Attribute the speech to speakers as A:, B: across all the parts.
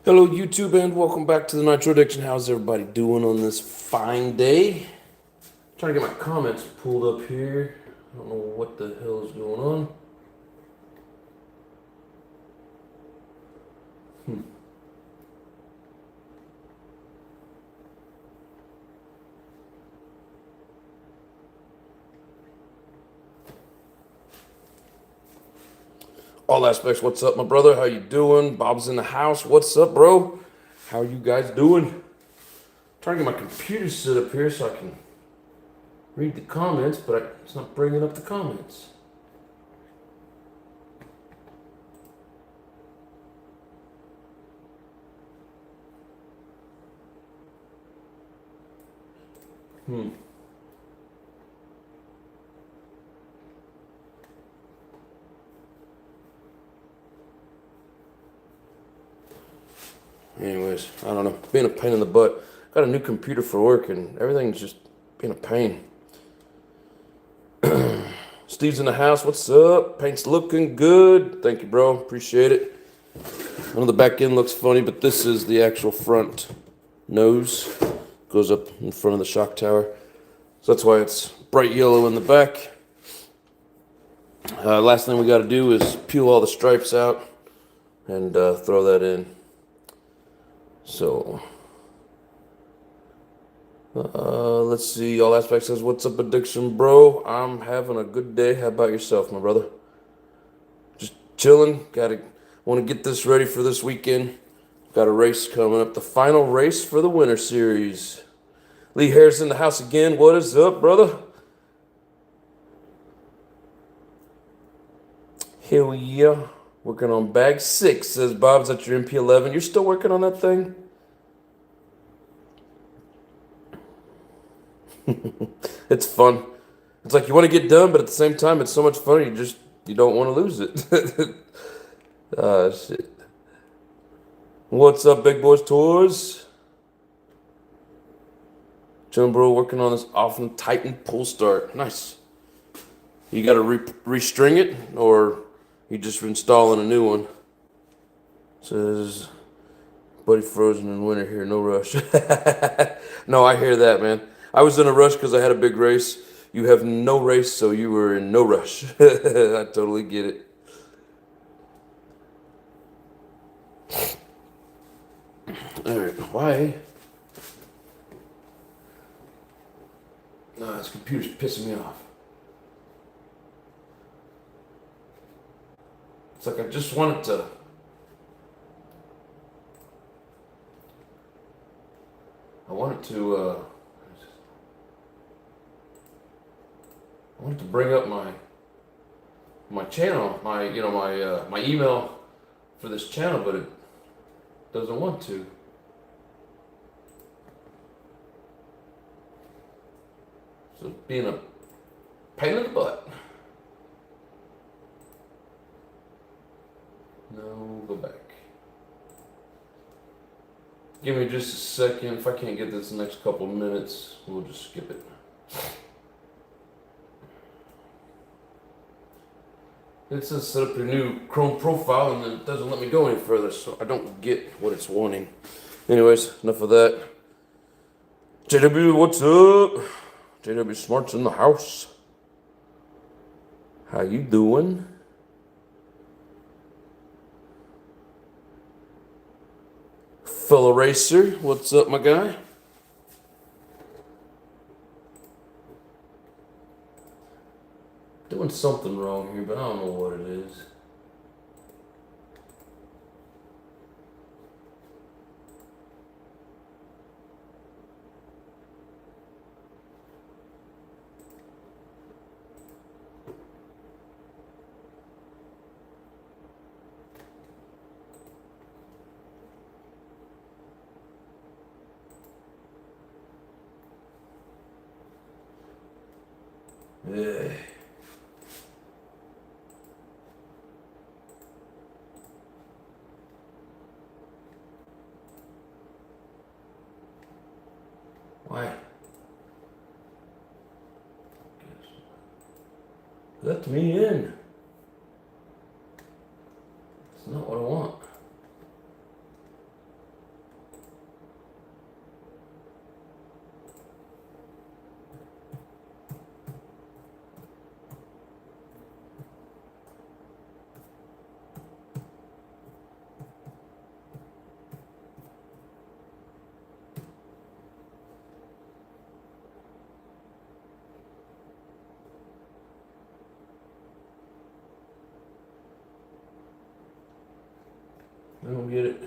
A: Hello, YouTube, and welcome back to the Nitro Addiction. How's everybody doing on this fine day? Trying to get my comments pulled up here. I don't know what the hell is going on. All aspects, what's up, my brother? How you doing? Bob's in the house. What's up, bro? How you guys doing? Trying to get my computer set up here so I can read the comments, but it's not bringing up the comments. Hmm. Anyways, I don't know. Being a pain in the butt. Got a new computer for work and everything's just being a pain. Steve's in the house. What's up? Paint's looking good. Thank you, bro. Appreciate it. I know the back end looks funny, but this is the actual front nose. Goes up in front of the shock tower. So that's why it's bright yellow in the back. Last thing we got to do is peel all the stripes out and throw that in. So, let's see. All aspects says, "What's up, addiction, bro? I'm having a good day. How about yourself, my brother?" Just chilling. Want to get this ready for this weekend. Got a race coming up. The final race for the Winter Series. Lee Harris in the house again. What is up, brother? Hell yeah. Working on bag 6, says Bob's at your MP11. You're still working on that thing? It's fun. It's like you want to get done, but at the same time, it's so much fun. You don't want to lose it. Ah, shit. What's up, Big Boys Tours? Chillin' bro, working on this Often Titan pull start. Nice. You got to restring it, or you just installing a new one? Says, buddy frozen in winter here, no rush. No, I hear that, man. I was in a rush because I had a big race. You have no race, so you were in no rush. I totally get it. All right, why? No, this computer's pissing me off. It's like I just wanted to. I wanted to. I wanted to bring up my channel, my email for this channel, but it doesn't want to. So it's being a pain in the butt. No, go back. Give me just a second. If I can't get this in the next couple minutes, we'll just skip it. It says set up your new Chrome profile, and it doesn't let me go any further, so I don't get what it's wanting. Anyways, enough of that. JW, what's up? JW Smart's in the house. How you doing? Fellow racer, what's up, my guy? Doing something wrong here, but I don't know what it is. Ugh. Why? Let me in. It's not what I want. I don't get it.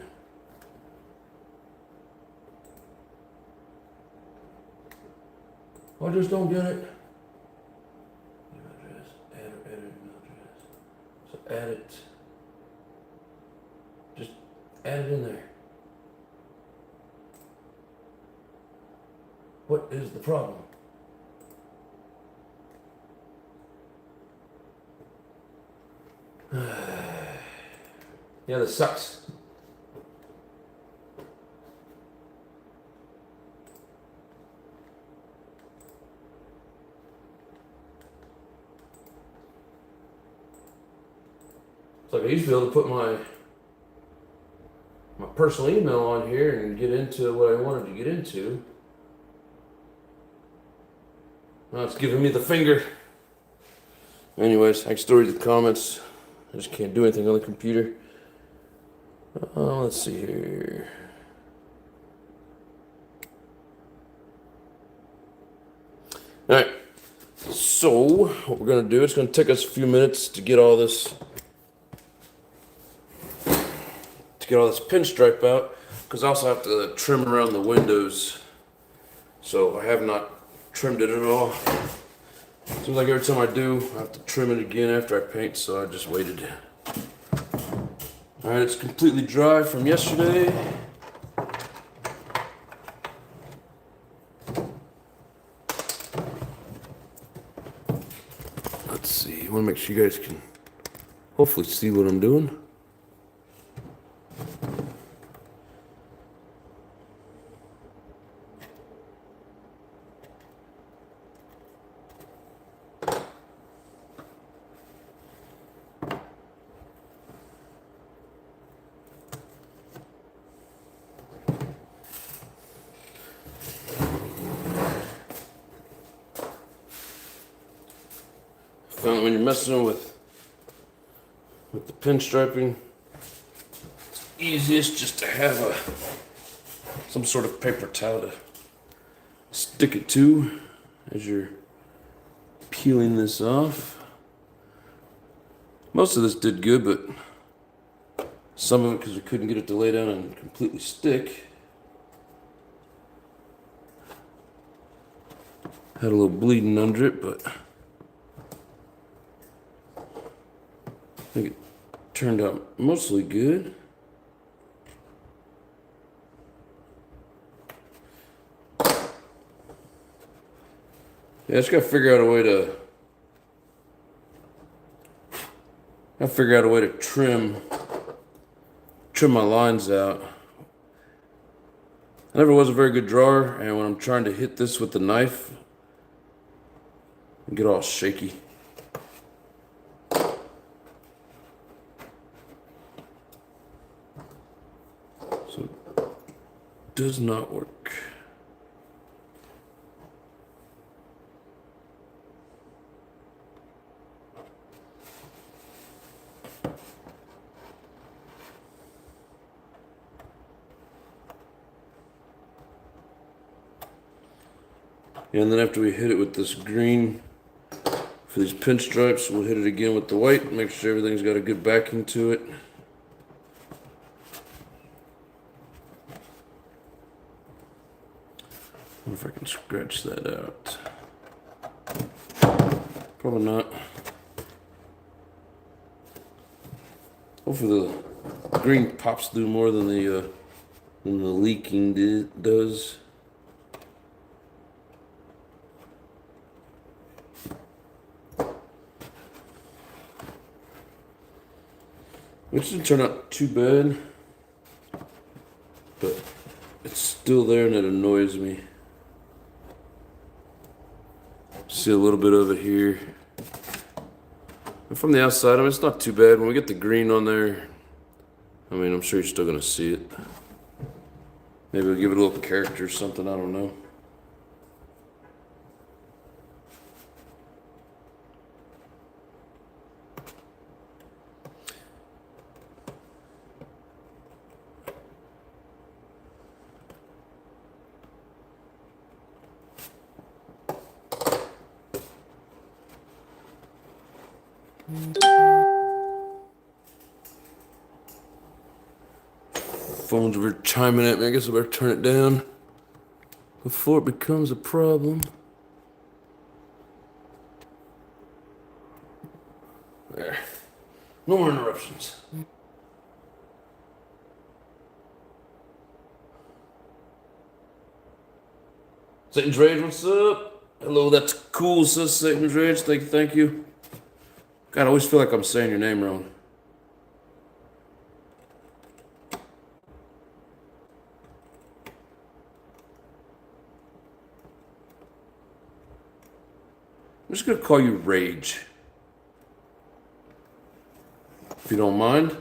A: I just don't get it. Email address, add email address. So add it. Just add it in there. What is the problem? Yeah, this sucks. It's like I used to be able to put my personal email on here and get into what I wanted to get into. Now it's giving me the finger. Anyways, I can still read the comments. I just can't do anything on the computer. Let's see here. All right. So what we're gonna do, it's gonna take us a few minutes to get all this pinstripe out, because I also have to trim around the windows. So I have not trimmed it at all. Seems like every time I do, I have to trim it again after I paint, so I just waited. All right, it's completely dry from yesterday. Let's see, I want to make sure you guys can hopefully see what I'm doing. Found that when you're messing with the pinstriping, it's easiest just to have some sort of paper towel to stick it to as you're peeling this off. Most of this did good, but some of it, because we couldn't get it to lay down and completely stick, had a little bleeding under it, but I think it turned out mostly good. Yeah, I just gotta figure out a way to trim my lines out. I never was a very good drawer, and when I'm trying to hit this with the knife, I get all shaky. So it does not work. And then after we hit it with this green for these pinstripes, we'll hit it again with the white, make sure everything's got a good backing to it. I wonder if I can scratch that out. Probably not. Hopefully the green pops through more than the leaking does. Which didn't turn out too bad, but it's still there and it annoys me. See a little bit of it here. And from the outside, I mean, it's not too bad. When we get the green on there, I mean, I'm sure you're still gonna see it. Maybe we'll give it a little character or something, I don't know. Phone's over chiming at me. I guess I better turn it down before it becomes a problem. There. No more interruptions. Satan's Rage, what's up? Hello, that's cool, says Satan's Rage. Thank you. God, I always feel like I'm saying your name wrong. I'm just gonna call you Rage. If you don't mind.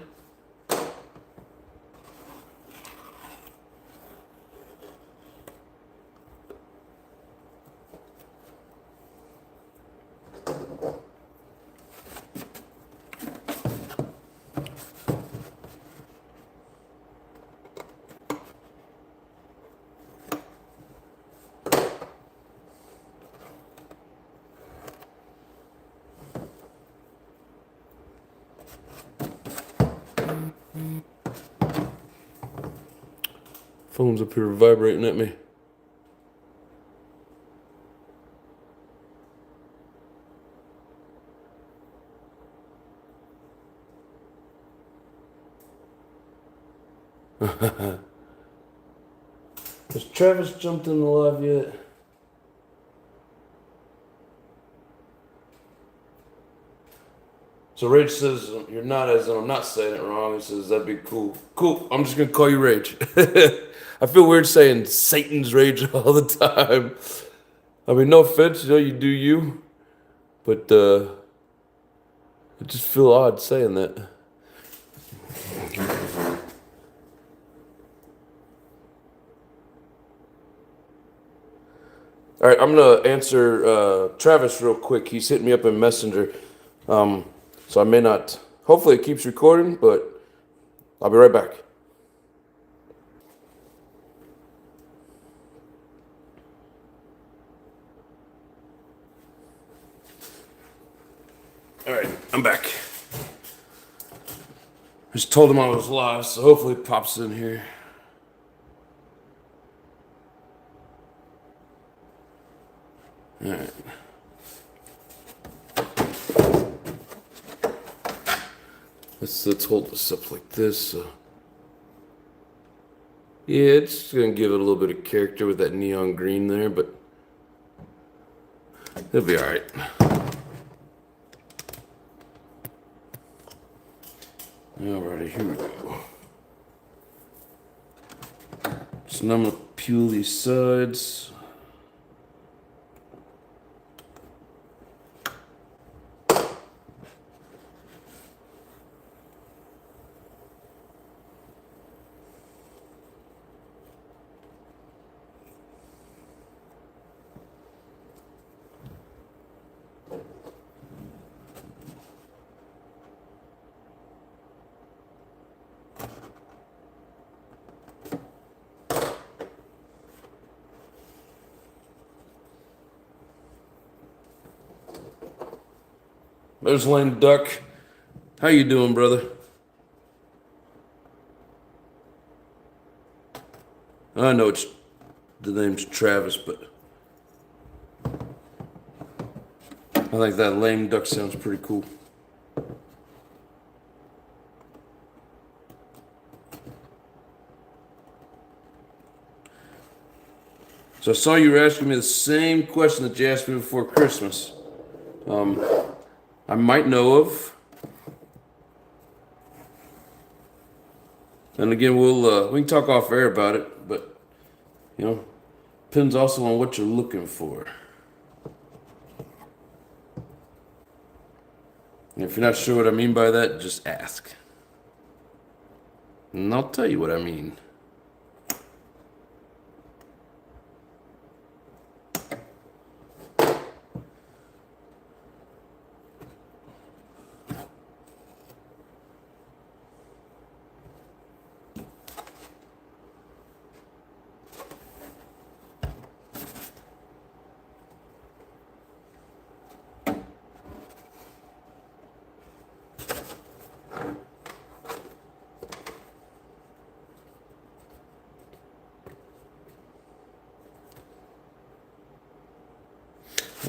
A: Phone's up here vibrating at me. Has Travis jumped in the live yet? So Rage says you're not, as in I'm not saying it wrong. He says that'd be cool. Cool. I'm just gonna call you Rage. I feel weird saying Satan's Rage all the time. I mean, no offense, you do you, but I just feel odd saying that. All right, I'm gonna answer Travis real quick. He's hitting me up in Messenger, so I may not. Hopefully, it keeps recording, but I'll be right back. All right, I'm back. I just told him I was live, so hopefully it pops in here. All right. Let's hold this up like this. Yeah, it's gonna give it a little bit of character with that neon green there, but it'll be all right. Alrighty, here we go. So now I'm gonna peel these sides. There's Lame Duck. How you doing, brother? I know the name's Travis, but I think that Lame Duck sounds pretty cool. So I saw you were asking me the same question that you asked me before Christmas. I might know of. And again, we can talk off air about it, but depends also on what you're looking for. And if you're not sure what I mean by that, just ask. And I'll tell you what I mean.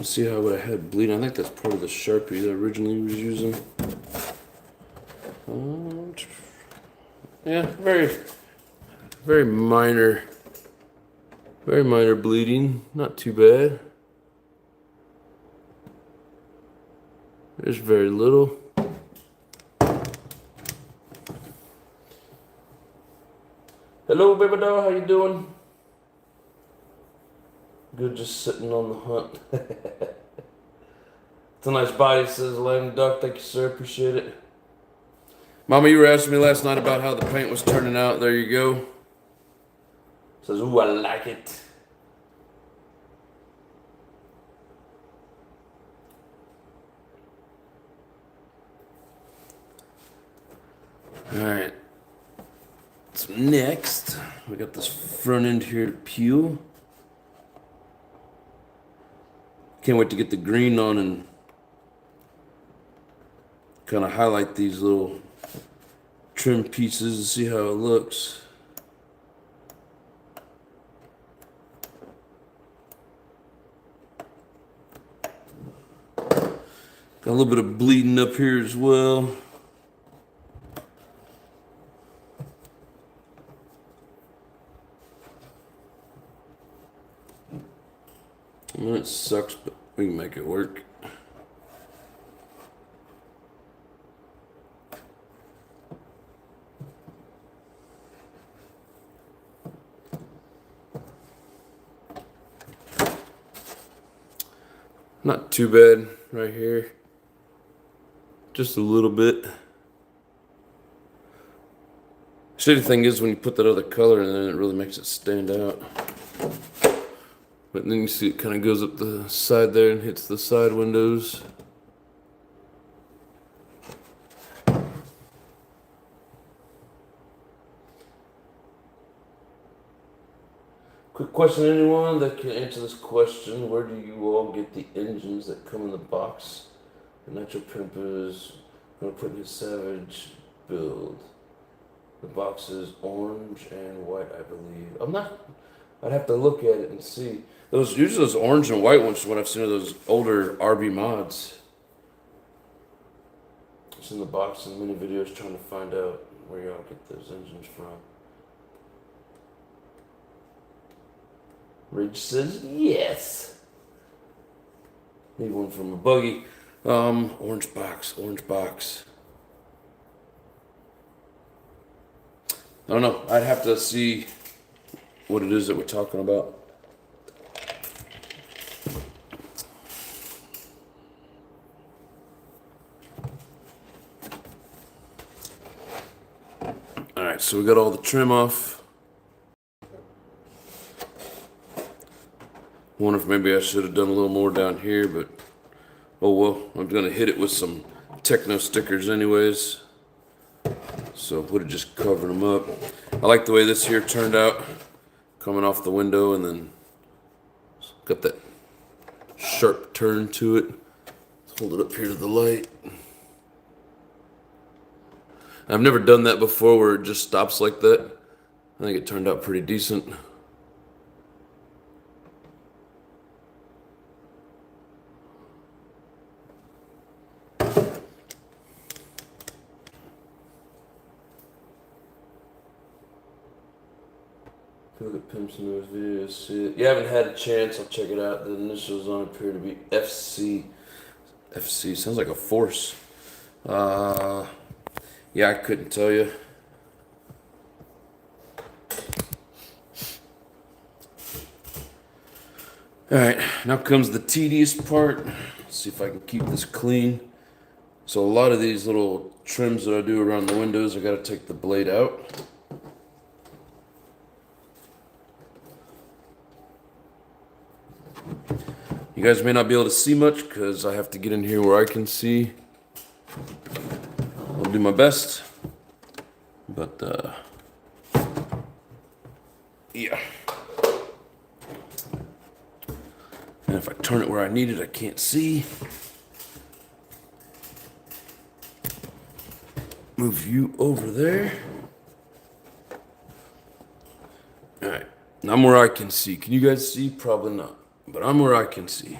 A: Let's see how I had bleeding. I think that's part of the Sharpie that I originally was using. Yeah, very minor bleeding. Not too bad. There's very little. Hello, baby doll. How you doing? Good, just sitting on the hunt. It's a nice body, says Lame Duck. Thank you, sir. Appreciate it. Mama, you were asking me last night about how the paint was turning out. There you go. Says, ooh, I like it. Alright. So next, we got this front end here to peel. Can't wait to get the green on and kind of highlight these little trim pieces and see how it looks. Got a little bit of bleeding up here as well. Well, it sucks, but we can make it work. Not too bad right here. Just a little bit. Shitty thing is when you put that other color in there, it really makes it stand out. But then you see it kind of goes up the side there and hits the side windows. Quick question, anyone that can answer this question: where do you all get the engines that come in the box? The Nitro Pimp is going to put in his Savage build. The box is orange and white, I believe. I'd have to look at it and see. Usually those orange and white ones is what I've seen of those older RB mods. It's in the box in many videos trying to find out where y'all get those engines from. Ridge says yes. Need one from a buggy. Orange box. I don't know. I'd have to see what it is that we're talking about. Alright, so we got all the trim off. Wonder if maybe I should have done a little more down here, but oh well. I'm gonna hit it with some techno stickers anyways. So would have just covered them up. I like the way this here turned out, coming off the window, and then got that sharp turn to it. Let's hold it up here to the light. I've never done that before where it just stops like that. I think it turned out pretty decent. Look at Pimp's newest videos, see it. You haven't had a chance, I'll check it out. The initials on it appear to be FC. FC, sounds like a force. Yeah, I couldn't tell you. Alright, now comes the tedious part. Let's see if I can keep this clean. So a lot of these little trims that I do around the windows, I gotta take the blade out. You guys may not be able to see much because I have to get in here where I can see. I'll do my best, but yeah. And if I turn it where I need it, I can't see. Move you over there. All right, I'm where I can see. Can you guys see? Probably not, but I'm where I can see.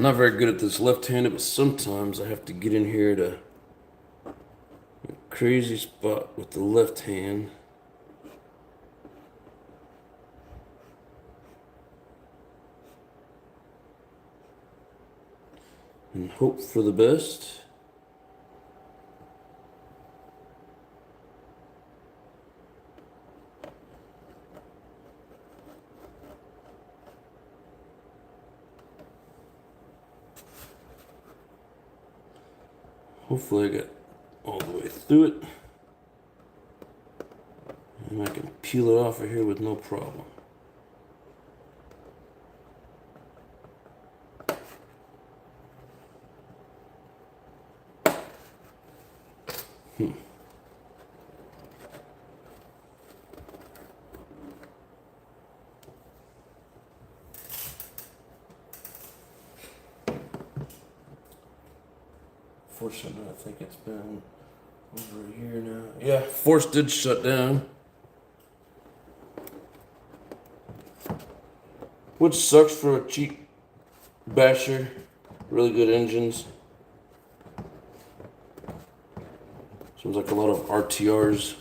A: not very good at this left-handed, but sometimes I have to get in here to a crazy spot with the left hand. And hope for the best. Hopefully I got all the way through it. And I can peel it off of here with no problem. Fortunately, I think it's been over a year now. Yeah, Force did shut down. Which sucks for a cheap basher. Really good engines. Seems like a lot of RTRs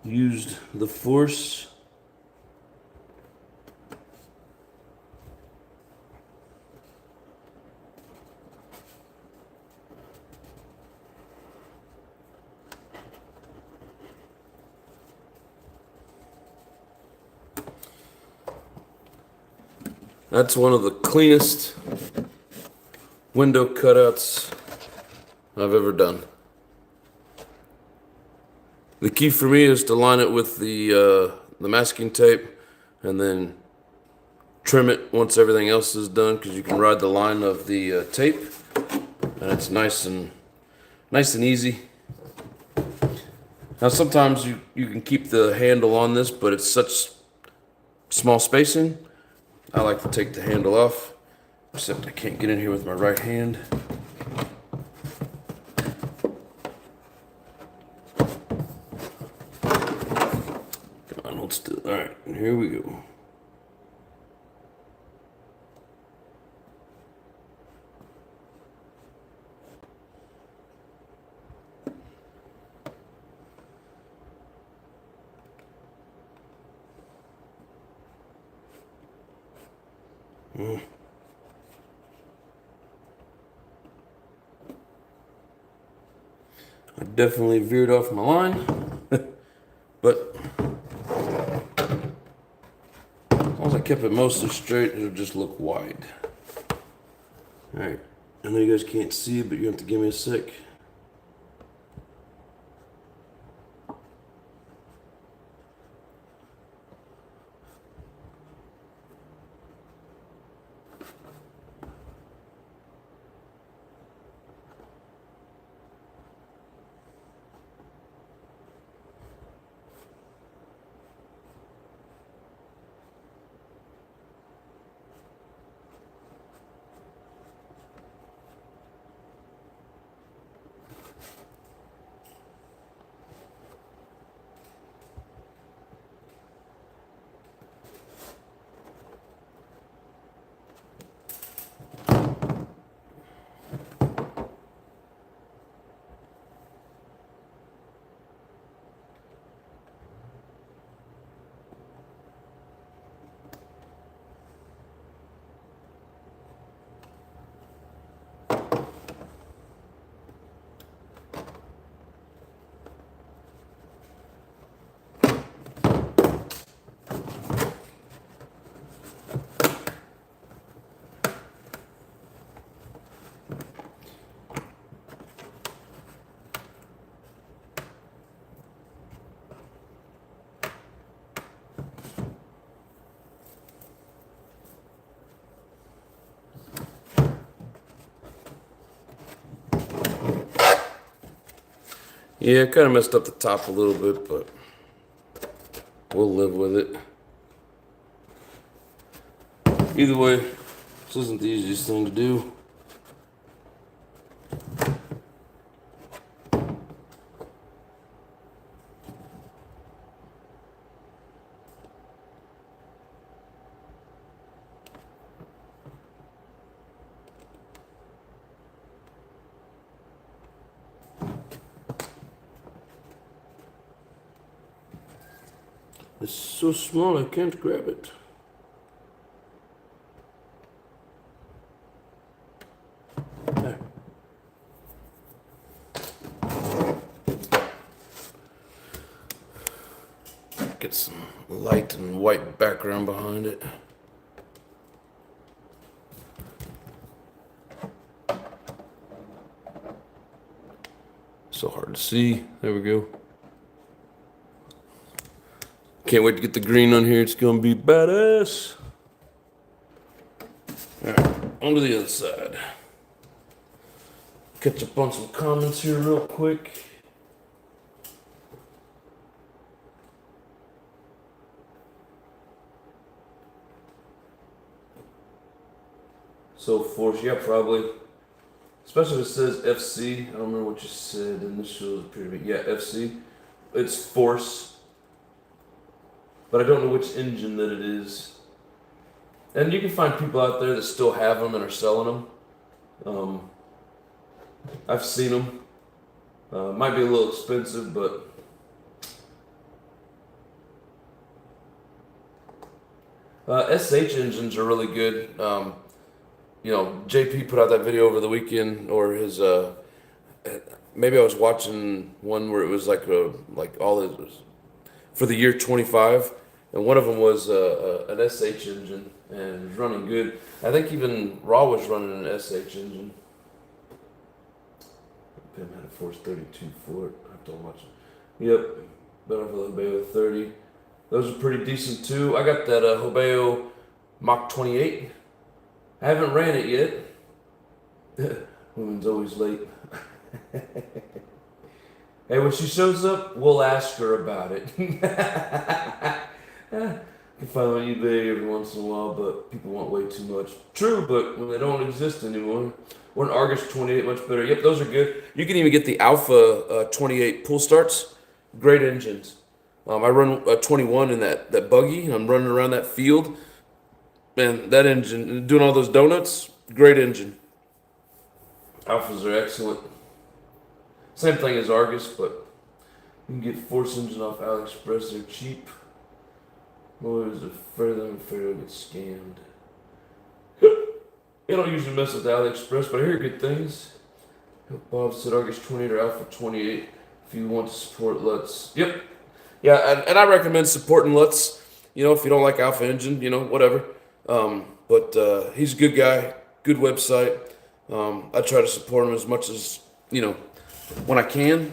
A: used the Force. That's one of the cleanest window cutouts I've ever done. The key for me is to line it with the masking tape and then trim it once everything else is done, because you can ride the line of the tape and it's nice and easy. Now sometimes you can keep the handle on this, but it's such small spacing. I like to take the handle off, except I can't get in here with my right hand. Come on, hold still. All right, and here we go. I definitely veered off my line, but as long as I kept it mostly straight, it'll just look wide. All right, I know you guys can't see, but you have to give me a sec. Yeah, kind of messed up the top a little bit, but we'll live with it. Either way, this isn't the easiest thing to do. It's so small I can't grab it. There. Get some light and white background behind it. So hard to see. There we go. Can't wait to get the green on here. It's gonna be badass. All right, on to the other side. Catch up on some comments here real quick. So force, yeah, probably. Especially if it says FC. I don't remember what you said. Initials appear to be, yeah, FC. It's force. But I don't know which engine that it is. And you can find people out there that still have them and are selling them. I've seen them. Might be a little expensive, but SH engines are really good. You know, JP put out that video over the weekend, or his. Maybe I was watching one where it was like all his for the year 25, and one of them was an SH engine, and it was running good. I think even Raw was running an SH engine. Pim had a Force 32 for it. I have to watch it. Yep, better for the Hobeo 30. Those are pretty decent too. I got that Hobeo Mach 28. I haven't ran it yet. Women's always late. Hey, when she shows up, we'll ask her about it. You can find them on eBay every once in a while, but people want way too much. True, but when they don't exist anymore. Or an Argus 28, much better. Yep, those are good. You can even get the Alpha 28 pull starts. Great engines. I run a 21 in that buggy, and I'm running around that field. Man, that engine, doing all those donuts, great engine. Alphas are excellent. Same thing as Argus, but you can get Force engine off AliExpress. They're cheap. Boy, is it further and further get scammed. I don't usually mess with AliExpress, but I hear good things. Bob said Argus 28 or Alpha 28 if you want to support Lutz. Yep. Yeah, and I recommend supporting Lutz. You know, if you don't like Alpha engine, you know, whatever. But he's a good guy, good website. I try to support him as much as, you know, when I can.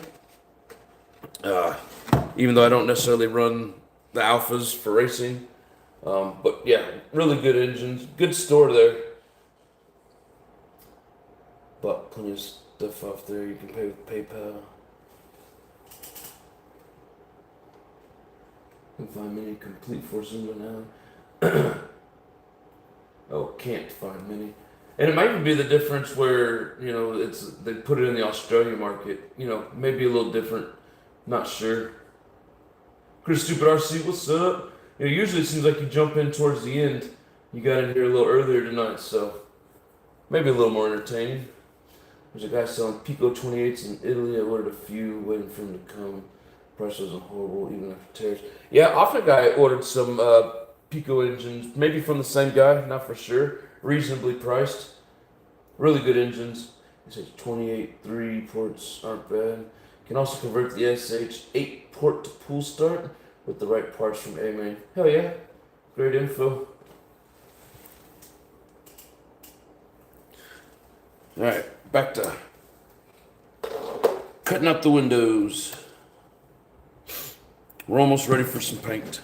A: Even though I don't necessarily run the Alphas for racing. But yeah, really good engines. Good store there. But plenty of stuff off there. You can pay with PayPal. You can find many complete Force engine now. Oh, can't find many. And it might even be the difference where, you know, they put it in the Australia market. You know, maybe a little different. Not sure. Chris Stupid RC, what's up? You know, usually it seems like you jump in towards the end. You got in here a little earlier tonight, so maybe a little more entertaining. There's a guy selling Pico 28s in Italy. I ordered a few, waiting for them to come. Price wasn't horrible, even after tears. Yeah, often a guy ordered some Pico engines, maybe from the same guy, not for sure. Reasonably priced. Really good engines. It says 28 3 ports aren't bad. Can also convert the SH 8 port to pull start with the right parts from A-Main. Hell yeah. Great info. Alright, back to cutting up the windows. We're almost ready for some paint.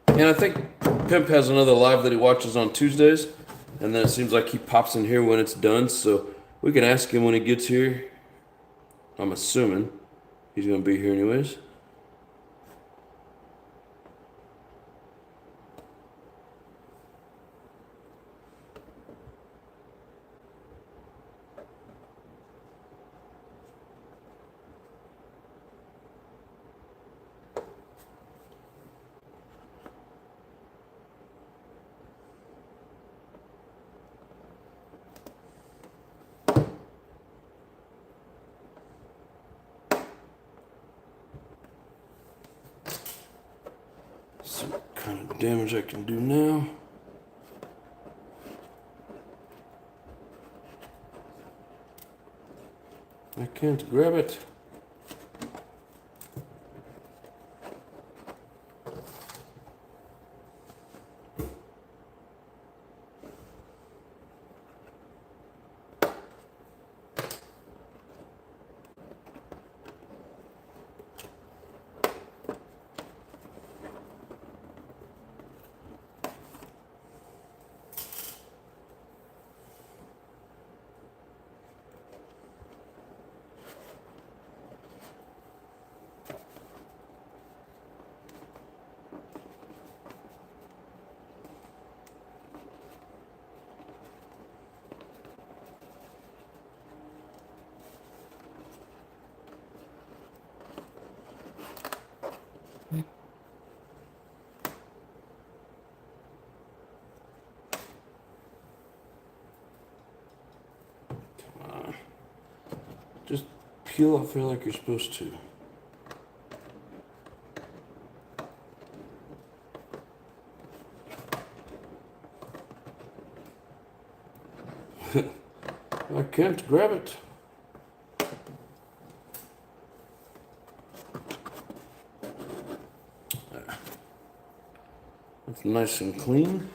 A: And I think Pimp has another live that he watches on Tuesdays, and then it seems like he pops in here when it's done, so we can ask him when he gets here. I'm assuming he's going to be here anyways. damage I can do now. I can't grab it. Just peel off here like you're supposed to. I can't grab it. It's nice and clean.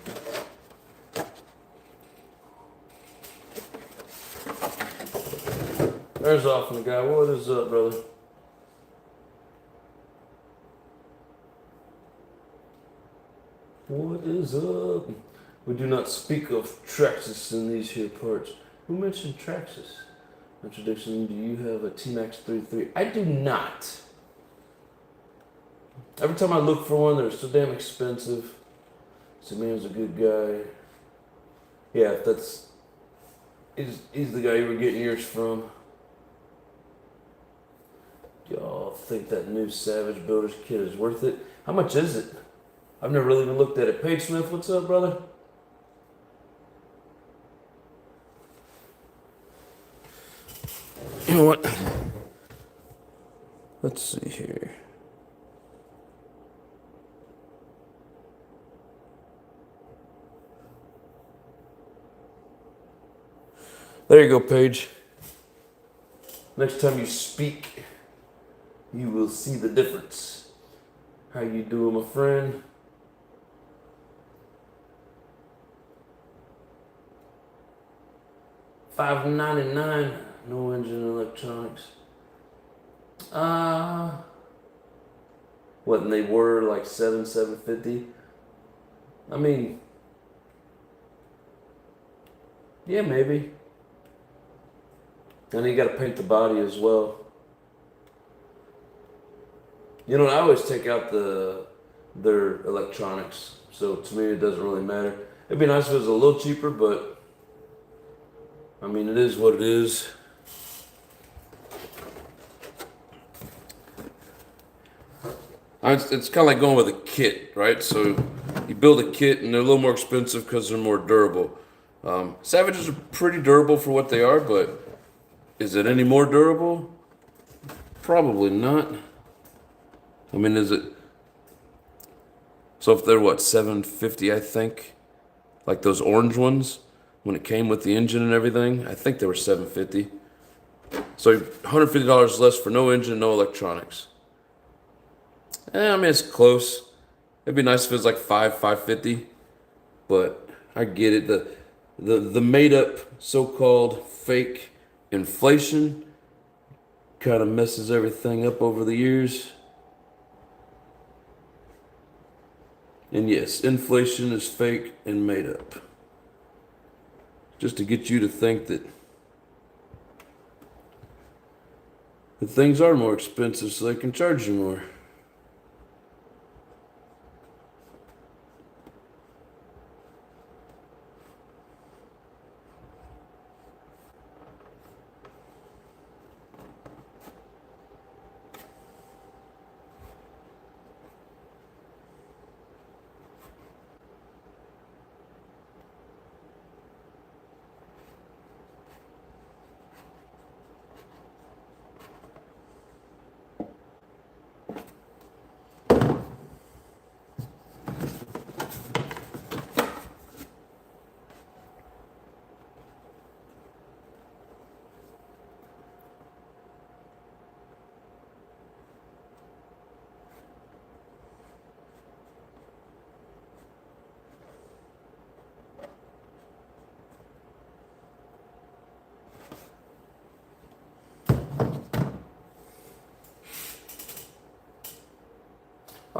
A: There's off the guy. What is up, brother? What is up? We do not speak of Traxxas in these here parts. Who mentioned Traxxas? Introduction, do you have a T-Max 33? I do not. Every time I look for one, they're so damn expensive. So man's a good guy. Yeah, he's the guy you were getting yours from. Y'all think that new Savage Builders kit is worth it? How much is it? I've never really even looked at it. Paige Smith, what's up, brother? You know what? Let's see here. There you go, Paige. Next time you speak, you will see the difference. How you doing, my friend? $5.99. No engine electronics. What? And they were like $750. I mean, yeah, maybe. And you got to paint the body as well. You know, I always take out their electronics, so to me it doesn't really matter. It'd be nice if it was a little cheaper, but I mean, it is what it is. It's kind of like going with a kit, right? So you build a kit, and they're a little more expensive because they're more durable. Savages are pretty durable for what they are, but is it any more durable? Probably not. I mean, is it? So if they're what, $750, I think, like those orange ones, when it came with the engine and everything, I think they were $750. So $150 less for no engine, no electronics. I mean, it's close. It'd be nice if it was like $550, but I get it. The made up so-called fake inflation kind of messes everything up over the years. And yes, inflation is fake and made up. Just to get you to think that things are more expensive so they can charge you more.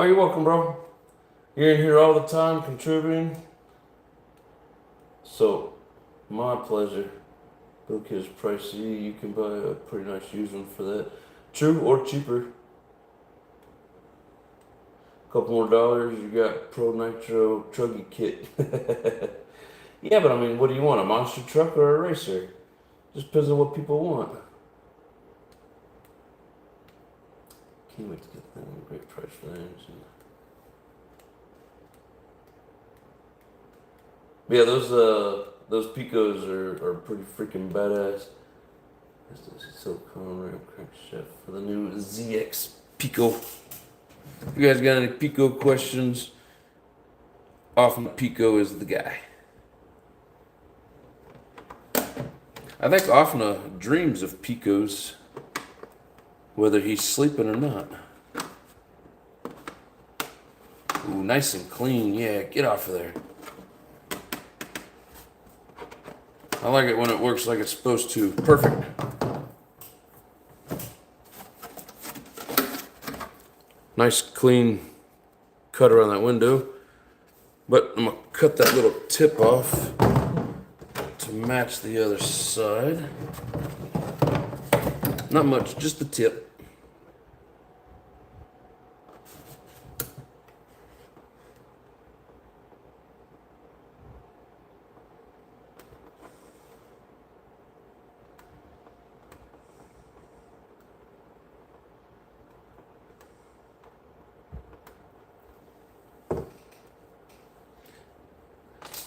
A: Oh, you're welcome, bro. You're in here all the time contributing. So, my pleasure. Bill Kid's pricey. You can buy a pretty nice used one for that. True, or cheaper. Couple more dollars, you got Pro Nitro Truggy Kit. Yeah, but I mean, what do you want? A monster truck or a racer? Just depends on what people want. Can't wait to get them. Great price for them. Yeah, those Picos are pretty freaking badass. There's the silicone rim crankshaft for the new ZX Pico. If you guys got any Pico questions, Often Pico is the guy. I think Often dreams of Picos, whether he's sleeping or not. Ooh, nice and clean. Yeah, get off of there. I like it when it works like it's supposed to. Perfect. Nice clean cut around that window. But I'm going to cut that little tip off to match the other side. Not much, just the tip.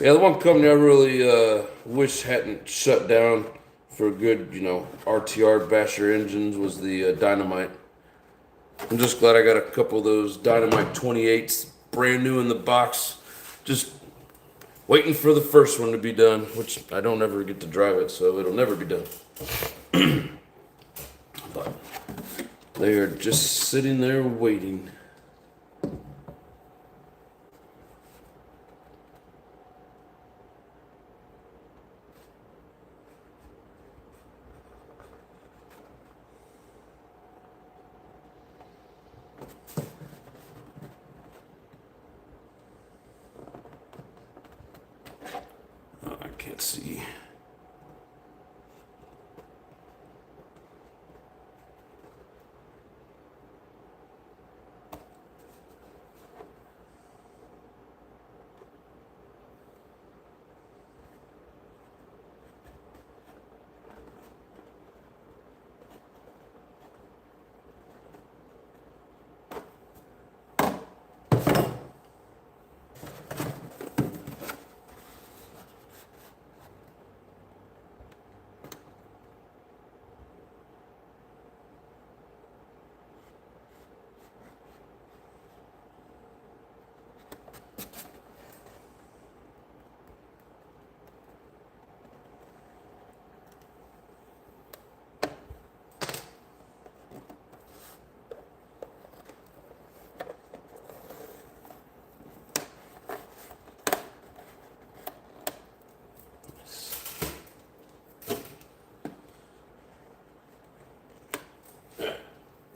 A: Yeah, the one company I really wish hadn't shut down for good, RTR basher engines was the Dynamite. I'm just glad I got a couple of those Dynamite 28s brand new in the box. Just waiting for the first one to be done, which I don't ever get to drive it, so it'll never be done. But they are just sitting there waiting. Can't see.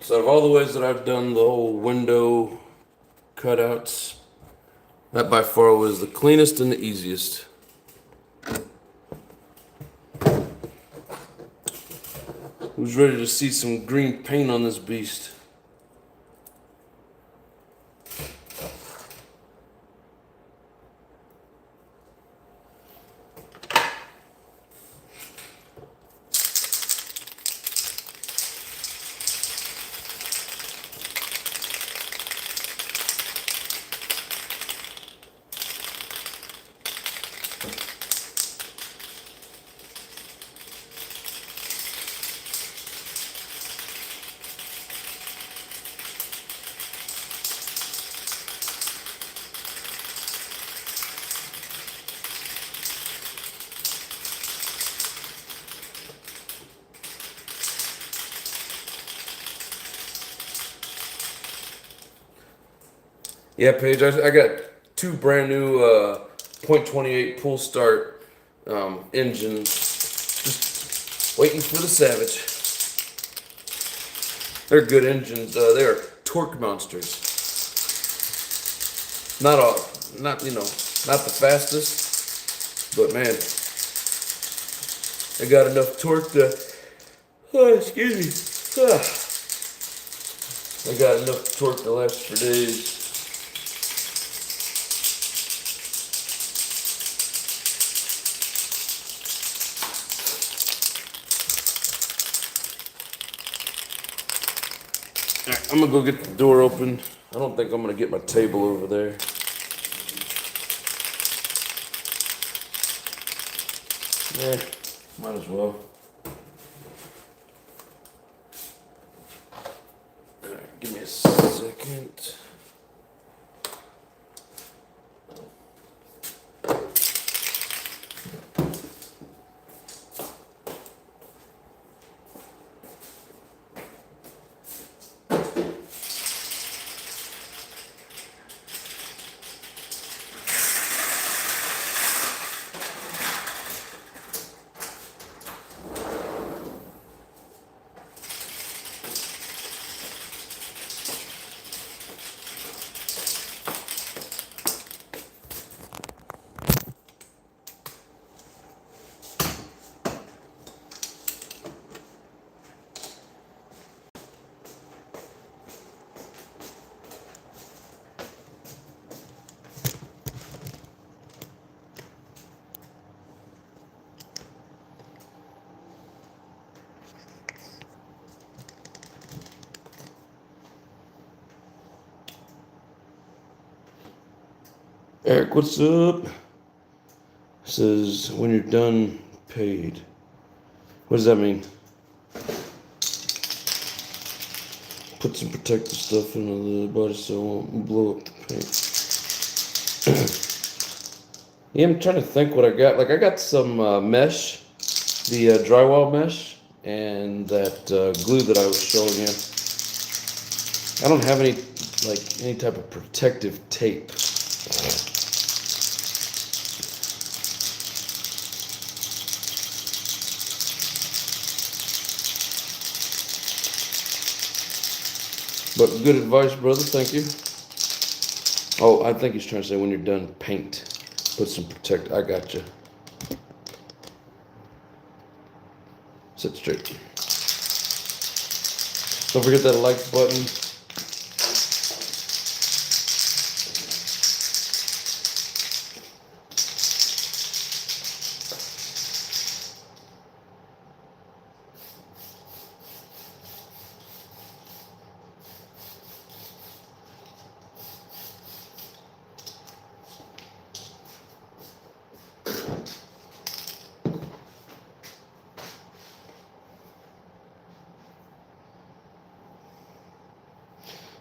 A: So out of all the ways that I've done the whole window cutouts, that by far was the cleanest and the easiest. Who's ready to see some green paint on this beast? Yeah, Paige, I got two brand new .28 pull start engines, just waiting for the Savage. They're good engines. They're torque monsters. Not not the fastest, but man, I got enough torque to. Oh, excuse me. I got enough torque to last for days. Alright, I'm gonna go get the door open. I don't think I'm gonna get my table over there. Yeah, might as well. Alright, give me a second. Eric, what's up? Says when you're done, paid. What does that mean? Put some protective stuff into the body so it won't blow up the paint. Yeah, I'm trying to think what I got. Like I got some mesh, the drywall mesh, and that glue that I was showing you. I don't have any type of protective tape. But good advice, brother. Thank you. Oh, I think he's trying to say when you're done, paint. Put some protect. I got you. Sit straight. Don't forget that like button.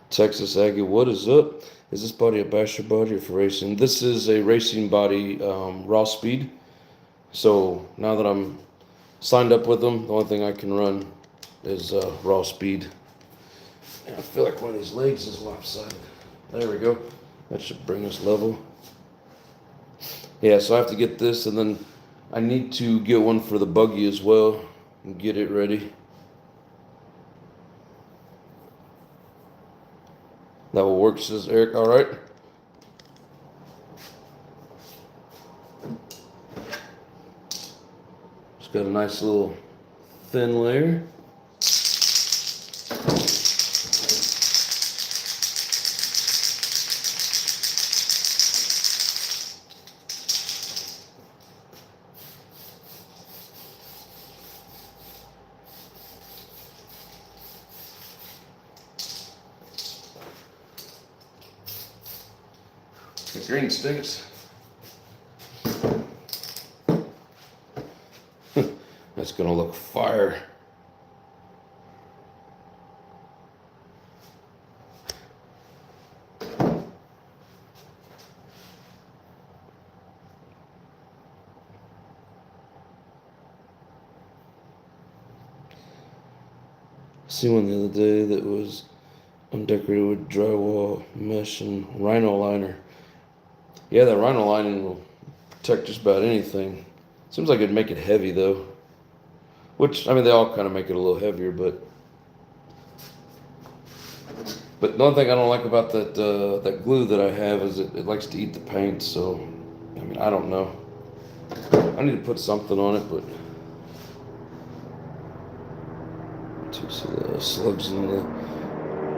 A: Texas Aggie, what is up? Is this body a basher body or for racing? This is a racing body, raw speed. So now that I'm signed up with them, the only thing I can run is raw speed. And I feel like one of these legs is lopsided. There we go. That should bring us level. Yeah, so I have to get this, and then I need to get one for the buggy as well and get it ready. That will work, says Eric. All right. It's got a nice little thin layer. The green stinks. That's gonna look fire. See one the other day that was undecorated with drywall mesh and rhino liner. Yeah, that rhino lining will protect just about anything. Seems like it'd make it heavy though. Which, I mean, they all kind of make it a little heavier, but But the only thing I don't like about that glue that I have is it likes to eat the paint. So, I mean, I don't know. I need to put something on it, but to see the slugs and the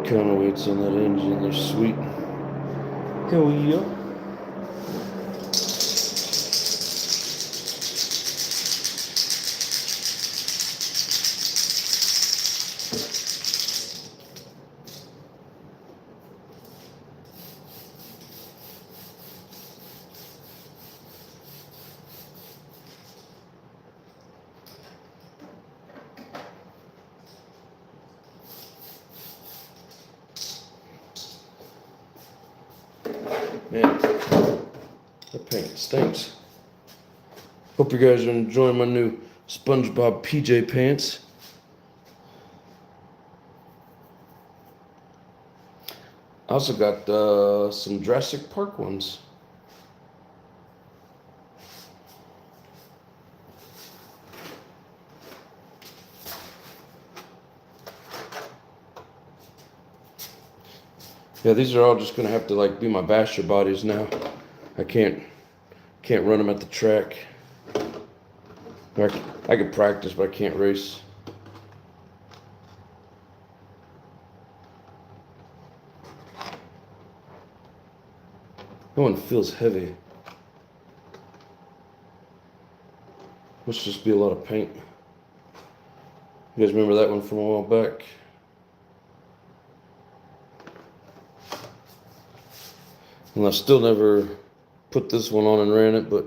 A: counterweights on that engine, they're sweet. Hell yeah. Man, that paint stinks. Hope you guys are enjoying my new SpongeBob PJ pants. I also got some Jurassic Park ones. Yeah, these are all just gonna have to like be my basher bodies now. I can't run them at the track. I could practice, but I can't race. That one feels heavy. Must just be a lot of paint. You guys remember that one from a while back? And I still never put this one on and ran it, but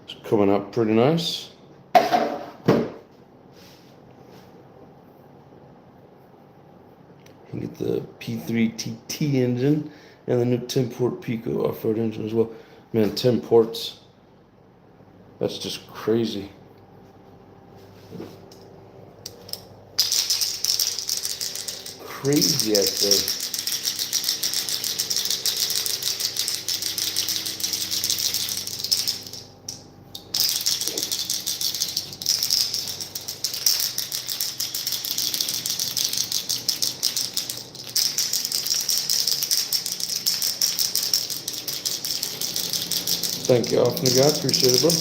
A: it's coming out pretty nice. You get the P3TT engine and the new 10-port Pico off-road engine as well. Man, 10 ports. That's just crazy. Crazy, I say. Thank you, awesome guy. Appreciate it, bro.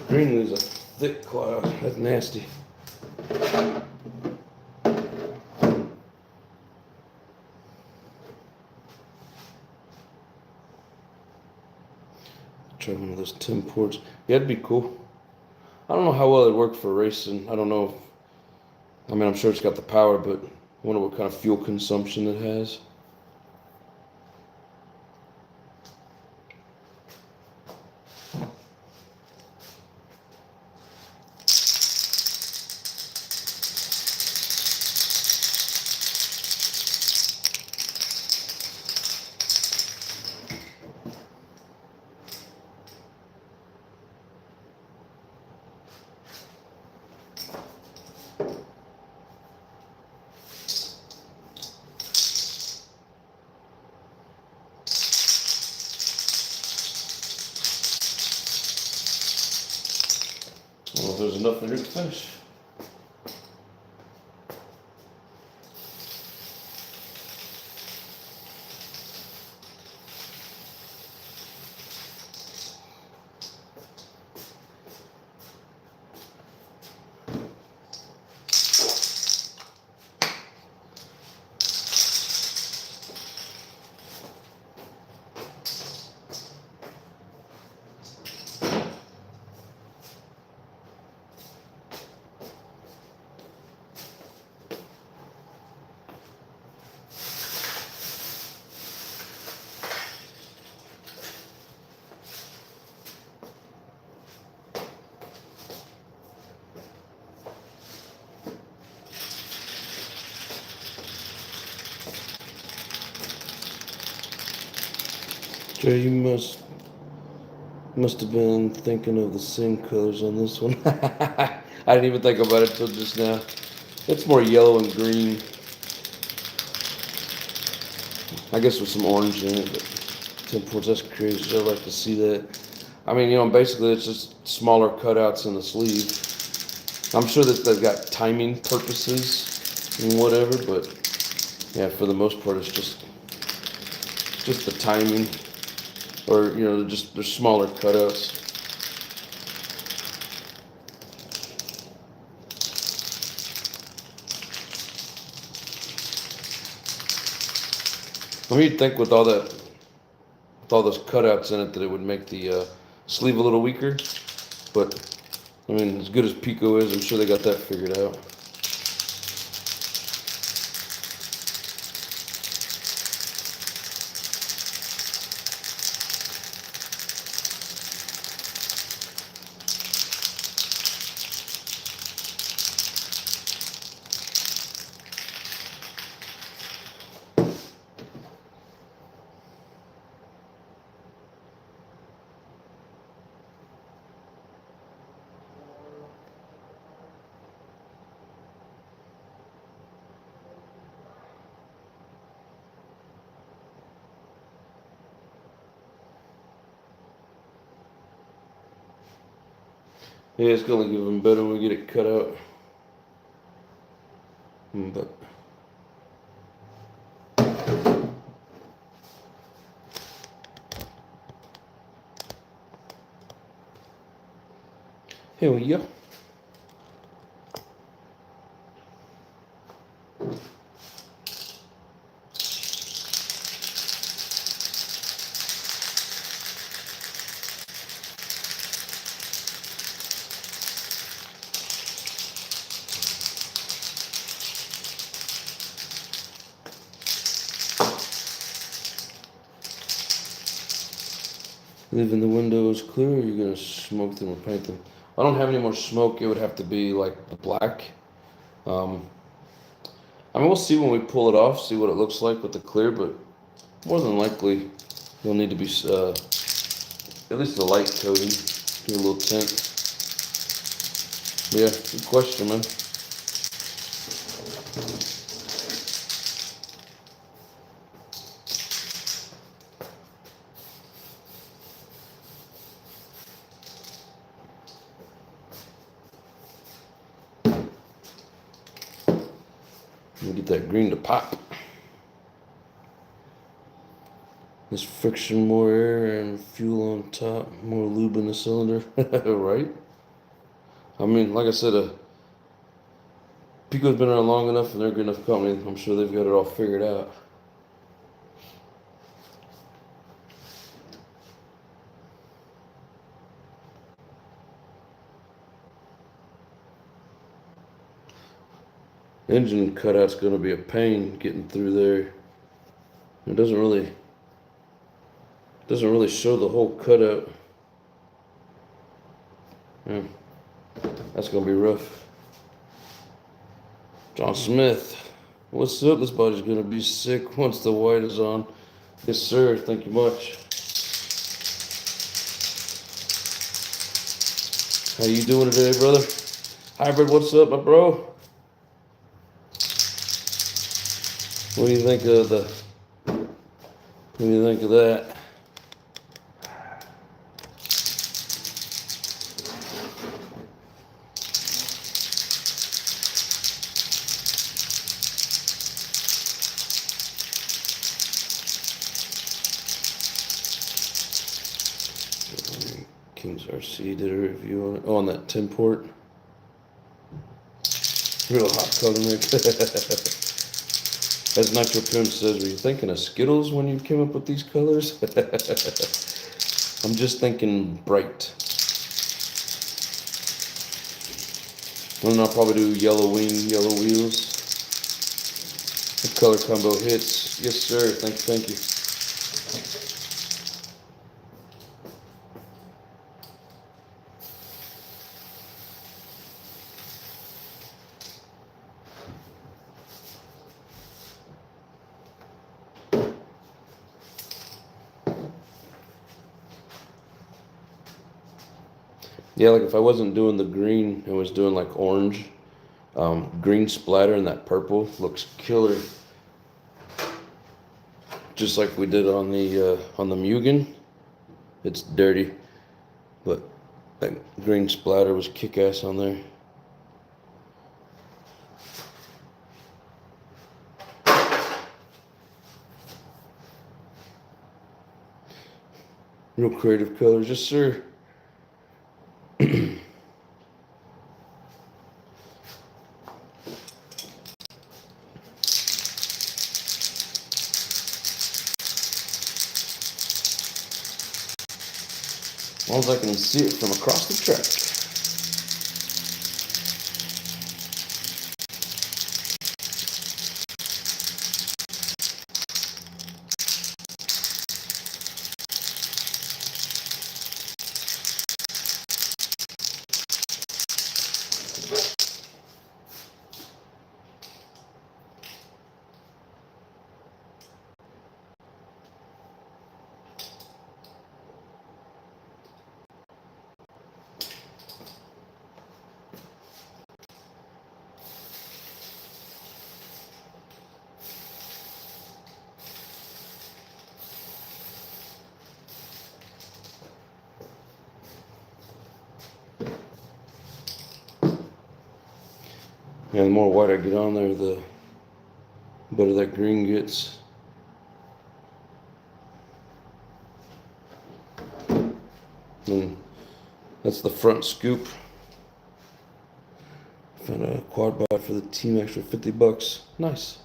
A: Green is a thick cloud. That's nasty. Try one of those 10 ports. Yeah, it'd be cool. I don't know how well it'd work for racing. I don't know. I mean, I'm sure it's got the power, but I wonder what kind of fuel consumption it has. enough in here to finish. Jay, you must have been thinking of the same colors on this one. I didn't even think about it till just now. It's more yellow and green. I guess with some orange in it, but 10 points, that's crazy. I'd like to see that. I mean, you know, basically it's just smaller cutouts in the sleeve. I'm sure that they've got timing purposes and whatever, but yeah, for the most part, it's just the timing, or you know, they're smaller cutouts. I mean, you'd think with all those cutouts in it that it would make the sleeve a little weaker, but I mean, as good as Pico is, I'm sure they got that figured out. Yeah, it's gonna give them better when we get it cut out. But here we go. Leaving the windows clear, or you're gonna smoke them or paint them? I don't have any more smoke. It would have to be like the black. I mean, we'll see when we pull it off, see what it looks like with the clear, but more than likely, you'll need to be at least a light coating, do a little tint. Yeah, good question, man. Let me get that green to pop. This friction, more air and fuel on top, more lube in the cylinder, right? I mean, like I said, Pico's been around long enough and they're a good enough company. I'm sure they've got it all figured out. Engine cutout's going to be a pain getting through there. It doesn't really show the whole cutout. Yeah, that's going to be rough. John Smith, what's up? This body's going to be sick once the white is on. Yes, sir. Thank you much. How you doing today, brother? Hybrid, what's up, my bro? What do you think of that? Wings RC did a review on it. Oh, on that 10 port. Real hot color mix. As Nitro Pim says, were you thinking of Skittles when you came up with these colors? I'm just thinking bright. And I'll probably do yellow wing, yellow wheels. The color combo hits. Yes, sir. Thank you. Yeah, like if I wasn't doing the green and was doing like orange, green splatter and that purple looks killer. Just like we did on the Mugen. It's dirty, but that green splatter was kick-ass on there. Real creative colors, yes sir. As long as I can see it from across the track. Yeah, the more white I get on there, the better that green gets. And that's the front scoop. Found a quad bot for the team, extra $50. Nice.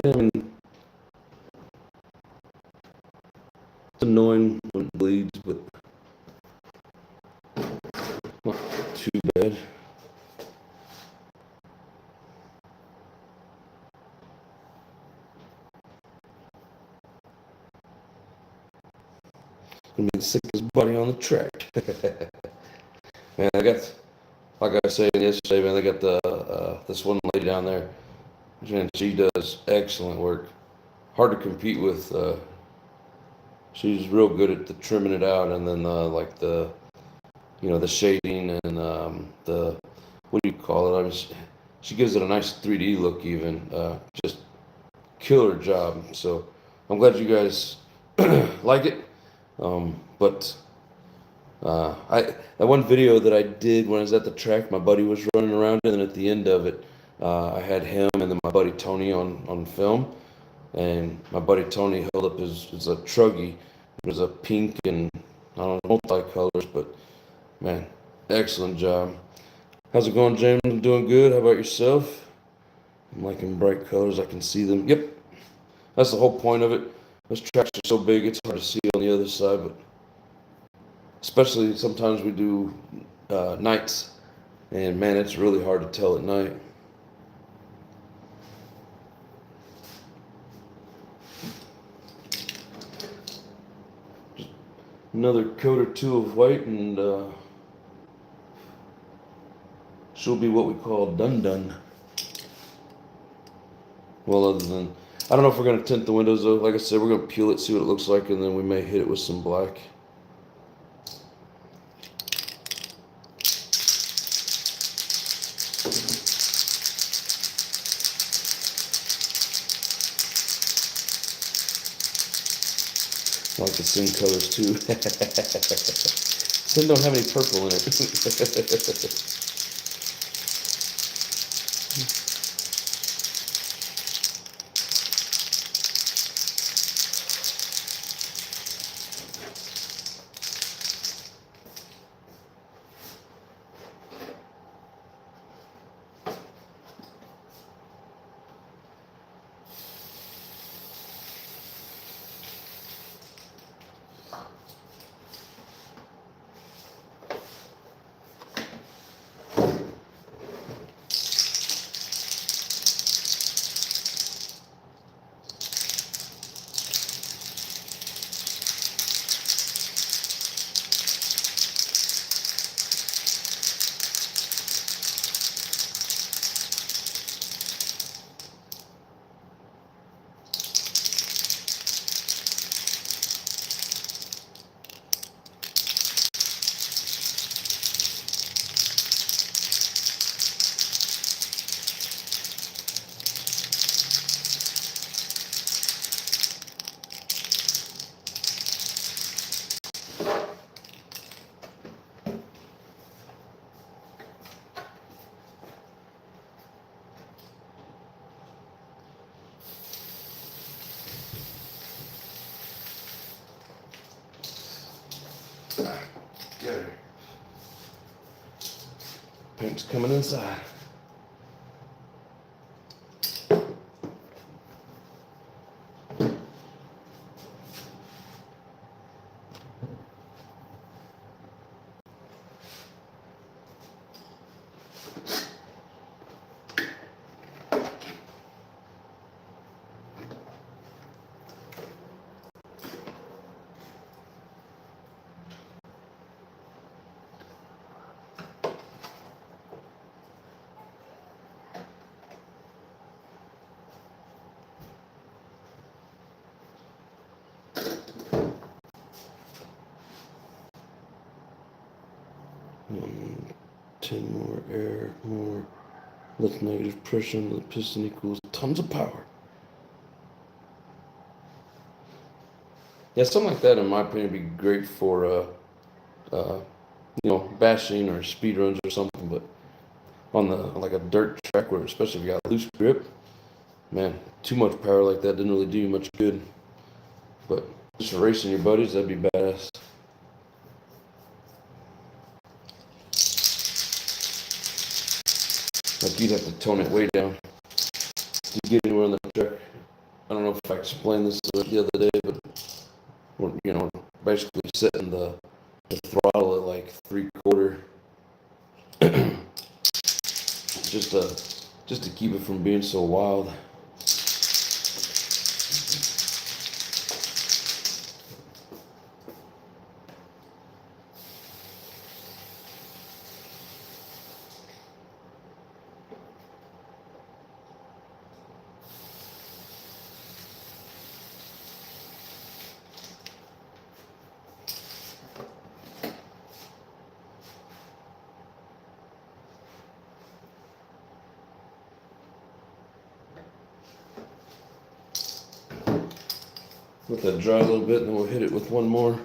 A: Yeah, I mean, it's annoying when it bleeds, but not too bad. Gonna be the sickest buddy on the track. Man, I got, like I was saying yesterday, man, they got the this one lady down there. Man, she does excellent work. Hard to compete with. She's real good at the trimming it out, and then like the, you know, the shading and the, what do you call it? I mean, she gives it a nice 3D look even. Just killer job. So I'm glad you guys like it. But that one video that I did when I was at the track, my buddy was running around, and then at the end of it, I had him and then my buddy Tony on film, and my buddy Tony held up his a truggy. It was a pink and I don't know, multi-colors, but man, excellent job. How's it going, James? I'm doing good. How about yourself? I'm liking bright colors. I can see them. Yep, that's the whole point of it. Those tracks are so big, it's hard to see on the other side, but especially sometimes we do nights, and man, it's really hard to tell at night. Just another coat or two of white, and she'll be what we call done. Well, other than, I don't know if we're going to tint the windows though. Like I said, we're going to peel it, see what it looks like, and then we may hit it with some black. I like the Sin colors too. Sin don't have any purple in it. Get her. Paint's coming inside. Um, 10 more air, more less negative pressure on the piston equals tons of power. Yeah, something like that, in my opinion, would be great for, bashing or speed runs or something. But on like a dirt track, where especially if you got loose grip, man, too much power like that didn't really do you much good. But just for racing your buddies, that'd be badass. Like, you'd have to tone it way down to get anywhere on the track. I don't know if I explained this the other day, but we're, basically setting the throttle at like 3/4, just to keep it from being so wild. Let that dry a little bit, and then we'll hit it with one more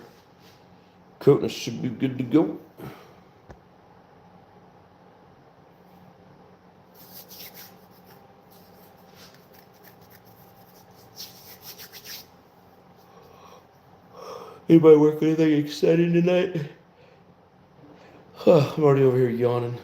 A: coat, and it should be good to go. Anybody work anything exciting tonight? I'm already over here yawning.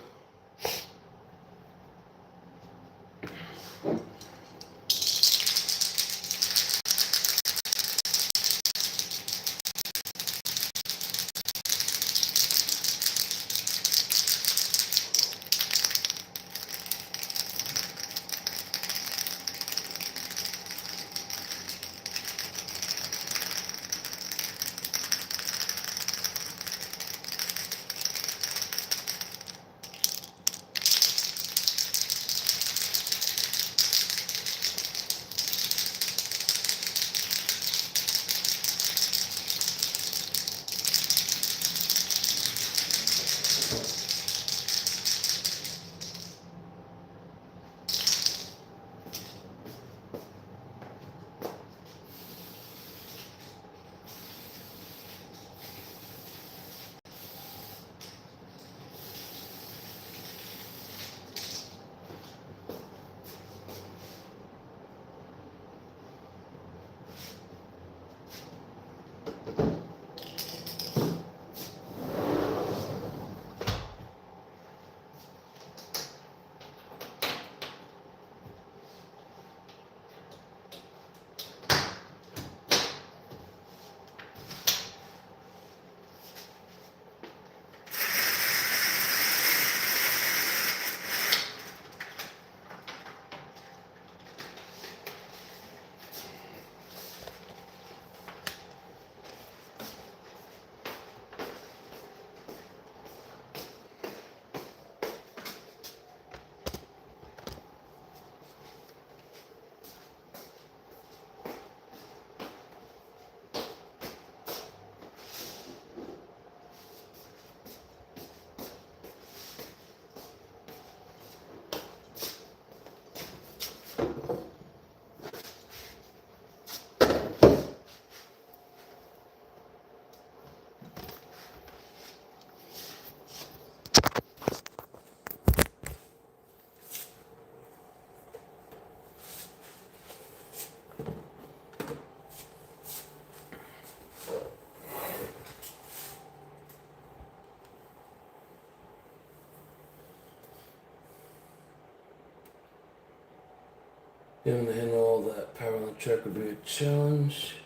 A: Getting to handle all that power on the track would be a challenge.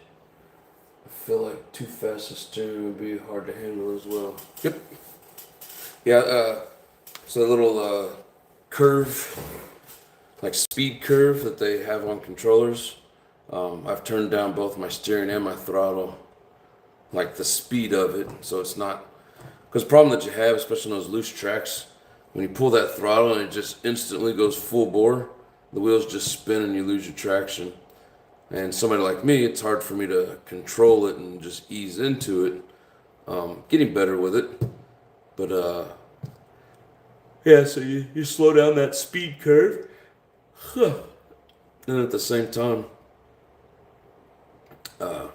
A: I feel like too fast a steering would be hard to handle as well. Yep. Yeah, so a little curve, like speed curve that they have on controllers. I've turned down both my steering and my throttle, like the speed of it, so it's not, because the problem that you have, especially on those loose tracks, when you pull that throttle and it just instantly goes full bore, the wheels just spin and you lose your traction. And somebody like me, it's hard for me to control it and just ease into it. Getting better with it, but yeah, so you slow down that speed curve, and at the same time, damn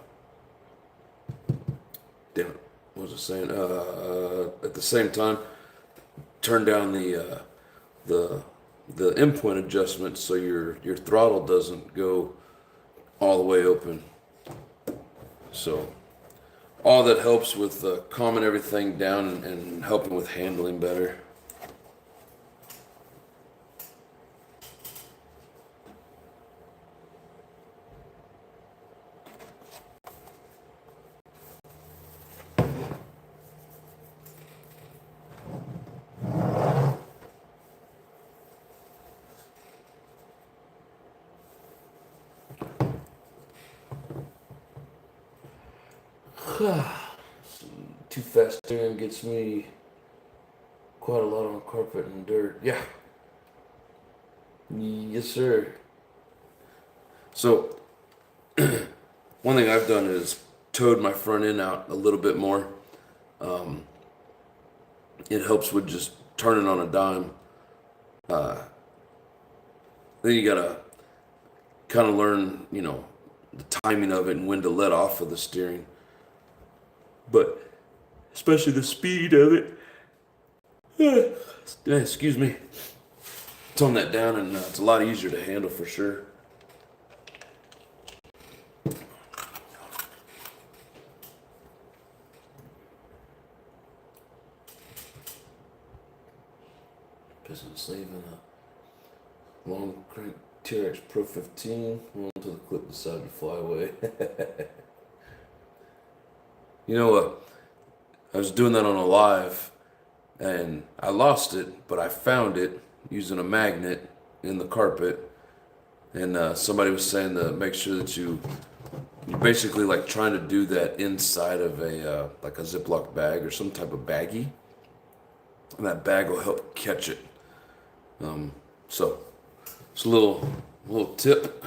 A: it, what was I saying? At the same time, turn down the endpoint adjustment so your throttle doesn't go all the way open. So all that helps with calming everything down and helping with handling better. Too fast steering gets me quite a lot on carpet and dirt. Yeah. Yes, sir. So, one thing I've done is towed my front end out a little bit more. It helps with just turning on a dime. Then you gotta kind of learn, the timing of it and when to let off of the steering. But especially the speed of it. Excuse me. Tone that down, and it's a lot easier to handle for sure. Piston sleeve and a long crank TRX Pro 15. Well, until the clip decided to fly away. You know what? I was doing that on a live, and I lost it, but I found it using a magnet in the carpet. And somebody was saying to make sure that you're basically like trying to do that inside of a like a Ziploc bag or some type of baggie, and that bag will help catch it. So it's a little tip.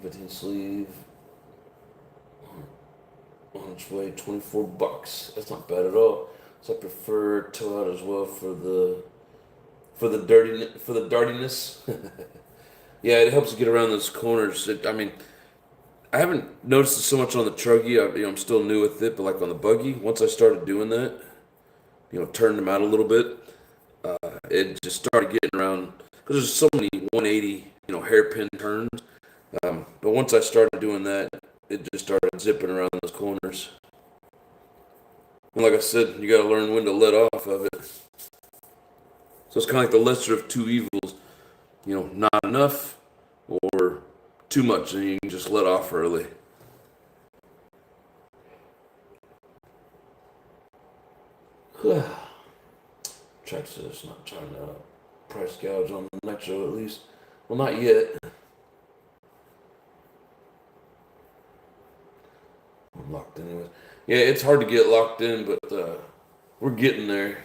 A: Put sleeve on its way, $24. That's not bad at all. So I prefer tow out as well for the dardiness. Yeah, it helps to get around those corners. I haven't noticed it so much on the truggy. I'm still new with it, but like on the buggy, once I started doing that, turning them out a little bit, it just started getting around because there's so many 180, hairpin turns. But once I started doing that, it just started zipping around those corners. And like I said, you got to learn when to let off of it. So it's kind of like the lesser of two evils. Not enough or too much, and you can just let off early. Traxxas not trying to price gouge on the Nitro, at least. Well, not yet. I'm locked anyway. Yeah, it's hard to get locked in, but we're getting there.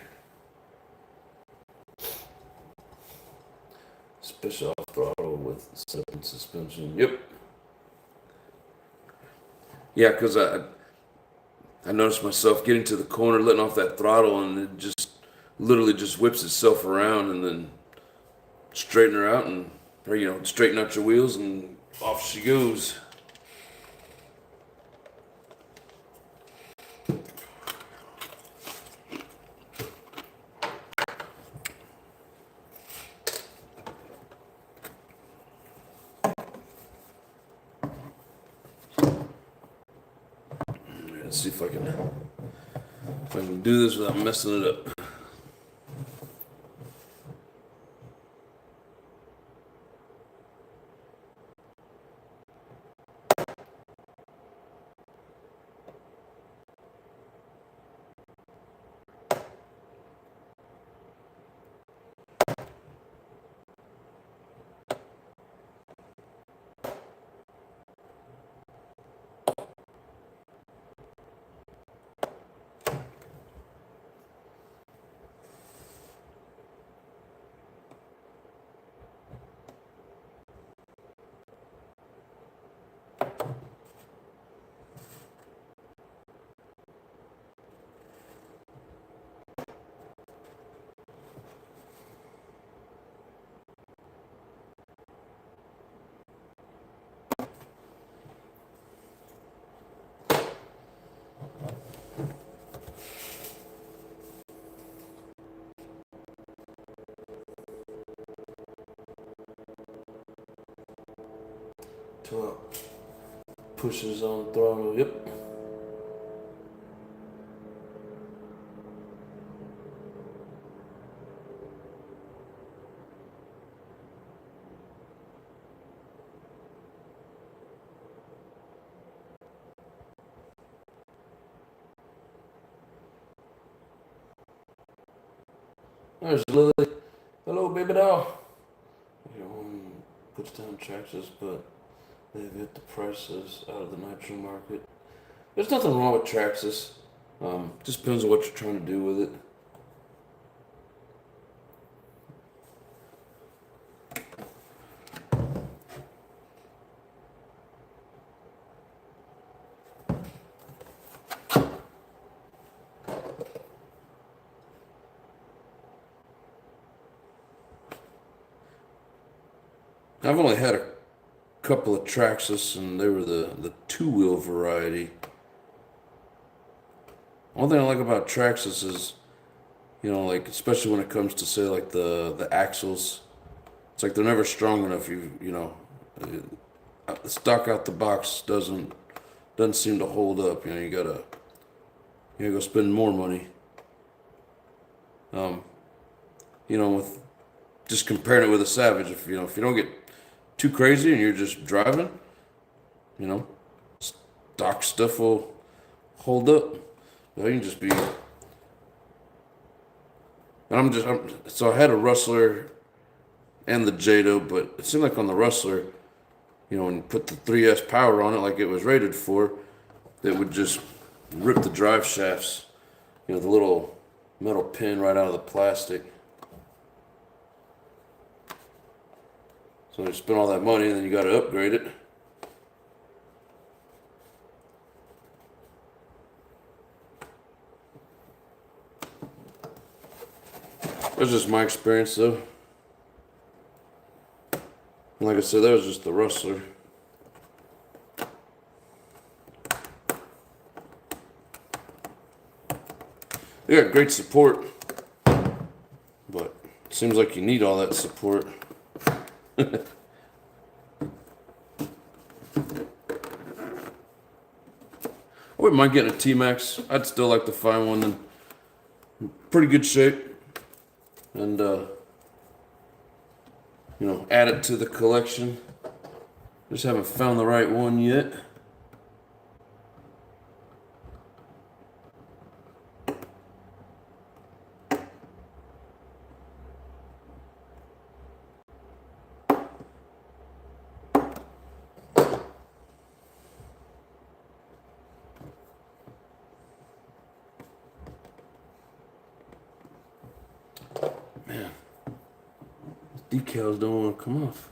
A: Special throttle with separate suspension. Yep. Yeah, because I noticed myself getting to the corner, letting off that throttle, and it just literally just whips itself around, and then straighten her out, or straighten out your wheels, and off she goes. Let's see if I can do this without messing it up. Pushes on the throttle, yep. There's Lily. Hello, baby doll. Everyone puts down Traxxas, but they've hit the prices out of the nitro market. There's nothing wrong with Traxxas. Just depends on what you're trying to do with it. I've only had a couple of Traxxas, and they were the two-wheel variety. One thing I like about Traxxas is, like especially when it comes to say like the axles, it's like they're never strong enough. The stock out the box doesn't seem to hold up. You gotta go spend more money. With just comparing it with a Savage, if you don't get too crazy and you're just driving, stock stuff will hold up. But you can just be. And so I had a Rustler and the Jado, but it seemed like on the Rustler, when you put the 3S power on it like it was rated for, it would just rip the drive shafts, the little metal pin right out of the plastic. So you spend all that money and then you got to upgrade it. That's just my experience though. And like I said, that was just the Rustler. They got great support, but it seems like you need all that support. I wouldn't mind getting a T-Max. I'd still like to find one in pretty good shape and add it to the collection. Just haven't found the right one yet. Man, decals don't want to come off.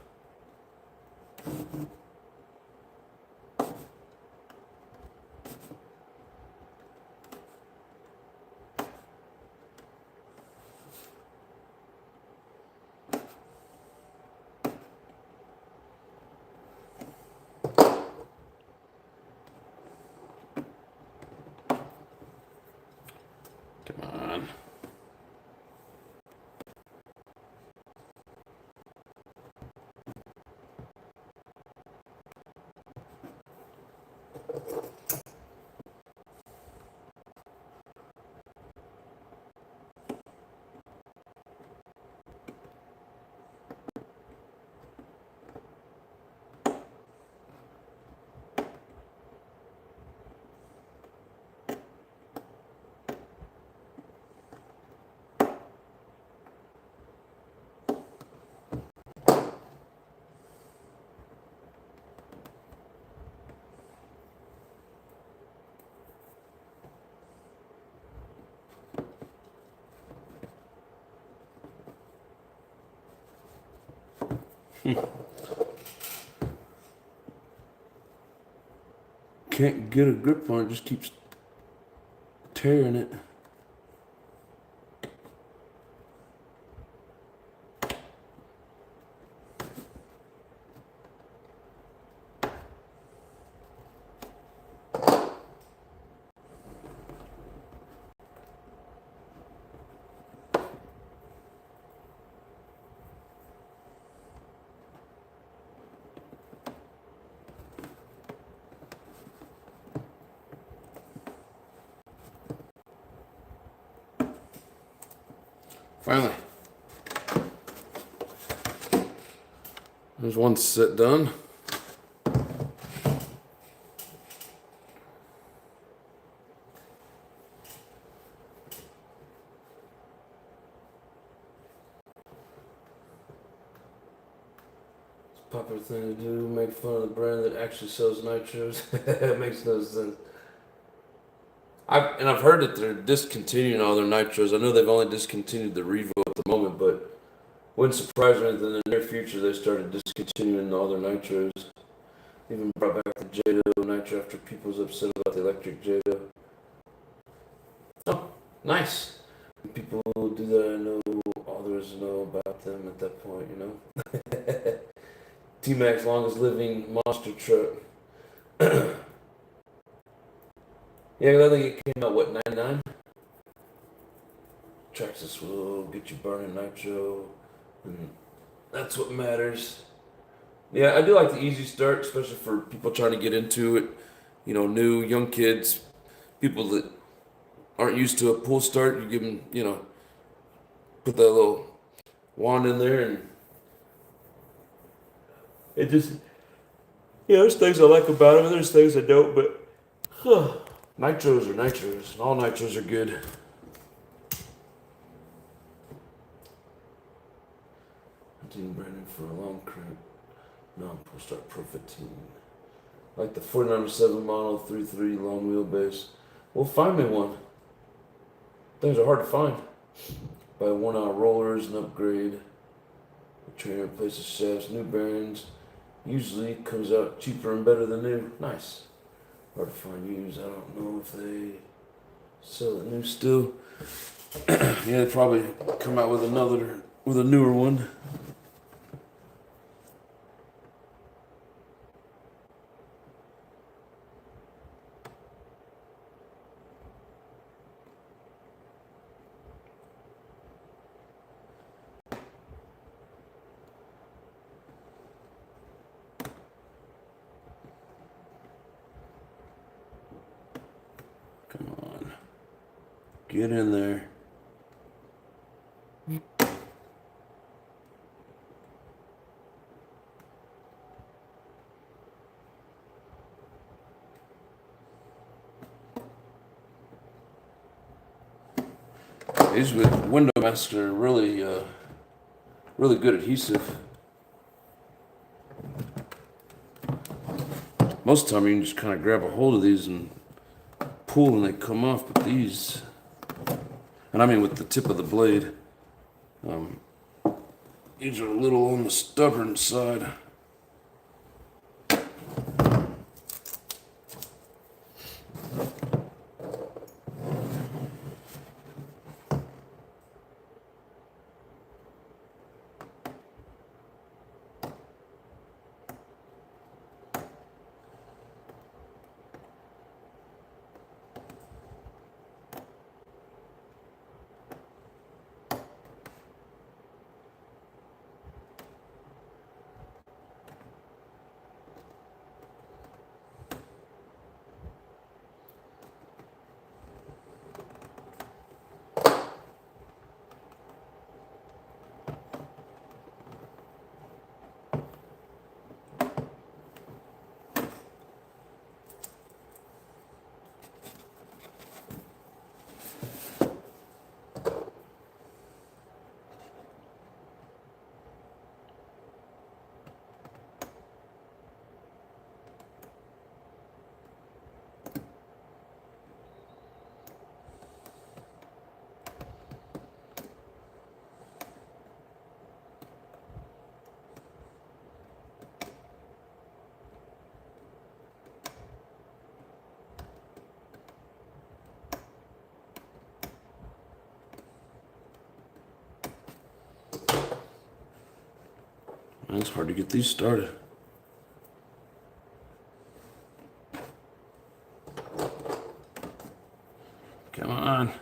A: Come on. Can't get a grip on it, just keeps tearing it. Finally, there's one set done. It's a popular thing to do, make fun of the brand that actually sells nitros. It makes no sense. I've heard that they're discontinuing all their nitros. I know they've only discontinued the Revo at the moment, but wouldn't surprise me if in the near future they started discontinuing all their nitros. Even brought back the Jado nitro after people was upset about the electric Jado. Oh, nice. When people do that, I know all there is to know about them at that point, you know? T-Mac's longest living monster truck. Yeah, I think it came out, what, 99? Traxxas will get you burning nitro, and that's what matters. Yeah, I do like the easy start, especially for people trying to get into it. You know, new, young kids, people that aren't used to a pull start. You give them, you know, put that little wand in there, and it just, yeah, there's things I like about them, and there's things I don't, but nitros are nitros, and all nitros are good. Hunting Brandon for a long crank, non-pull start Pro 15. Like the 497 model 3.3 long wheelbase. Well, find me one. Things are hard to find. Buy 1 hour rollers and upgrade. The trainer replaces shafts, new bearings. Usually comes out cheaper and better than new. Nice. Hard to find used. I don't know if they sell it new still. Yeah, they probably come out with a newer one. Come on. Get in there. These with window masks are really good adhesive. Most of the time you can just kind of grab a hold of these and pull and they come off, but these, and I mean with the tip of the blade, these are a little on the stubborn side. It's hard to get these started. Come on.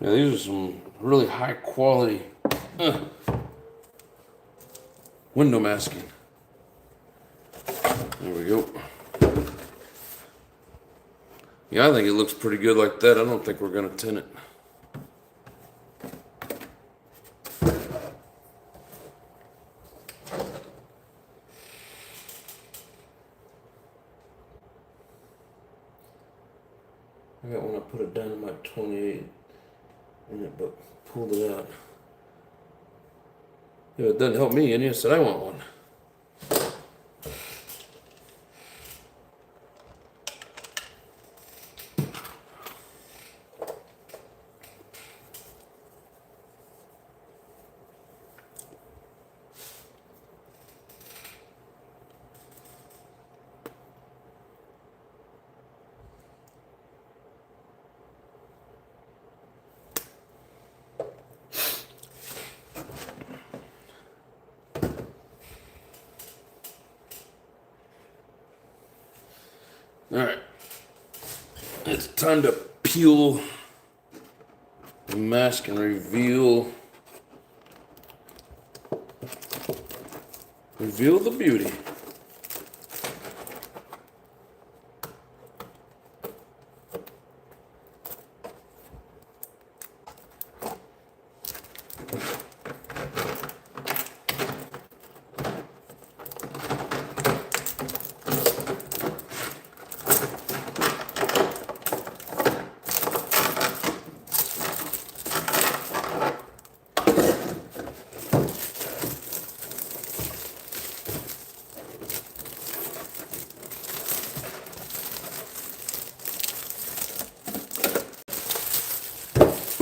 A: Yeah, these are some really high quality window masking. There we go. Yeah, I think it looks pretty good like that. I don't think we're gonna tint it. I got one I put a dynamite 28 in it, but pulled it out. Yeah, it doesn't help me any. I said I want one. All right, it's time to peel the mask and reveal the beauty.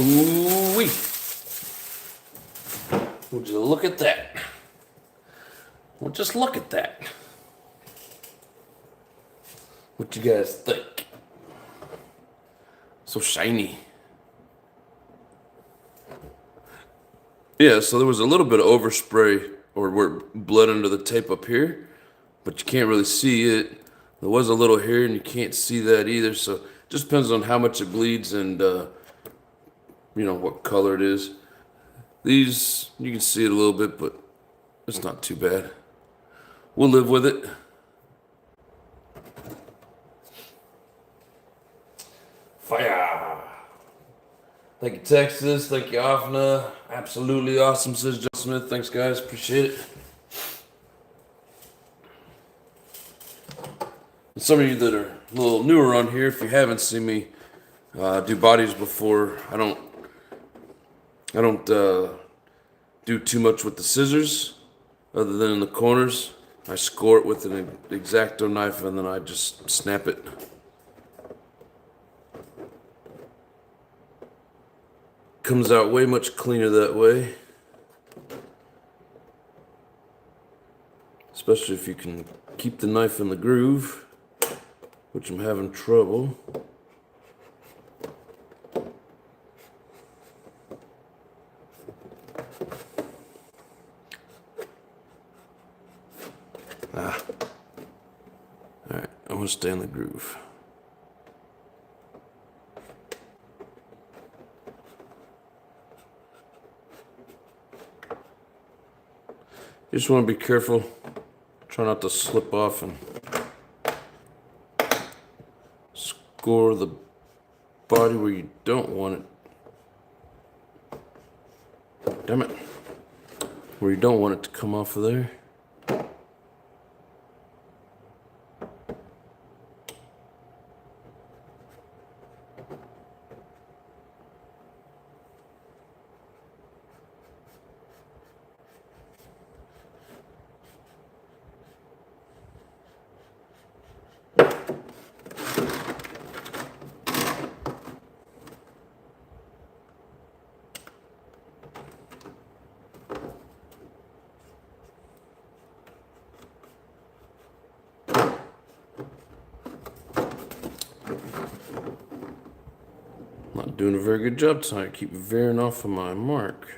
A: Ooh-wee. Would you look at that? Well, just look at that. What you guys think? So shiny. Yeah, so there was a little bit of overspray or where blood under the tape up here, but you can't really see it. There was a little here and you can't see that either, so it just depends on how much it bleeds and you know what color it is. These, you can see it a little bit, but it's not too bad. We'll live with it. Fire! Thank you, Texas. Thank you, Afna. Absolutely awesome, says John Smith. Thanks, guys. Appreciate it. And some of you that are a little newer on here, if you haven't seen me do bodies before, I don't do too much with the scissors, other than in the corners. I score it with an X-Acto knife and then I just snap it. Comes out way much cleaner that way. Especially if you can keep the knife in the groove, which I'm having trouble. Alright, I want to stay in the groove. You just want to be careful. Try not to slip off and score the body where you don't want it. Damn it. Where you don't want it to come off of there. doing a very good job tonight. Keep veering off of my mark.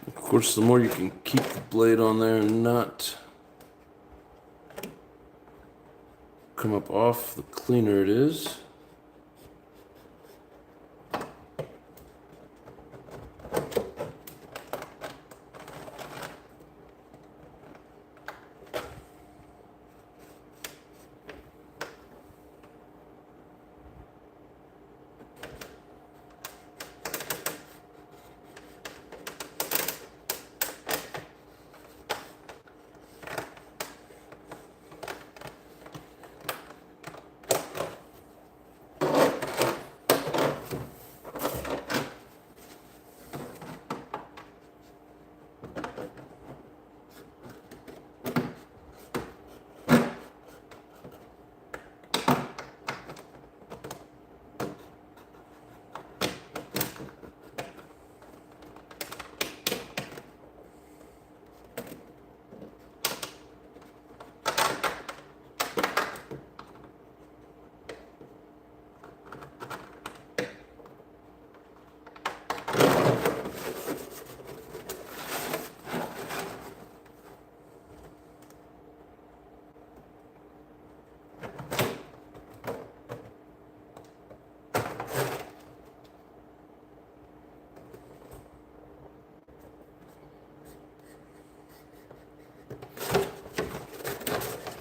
A: Of course, the more you can keep the blade on there and not come up off, the cleaner it is.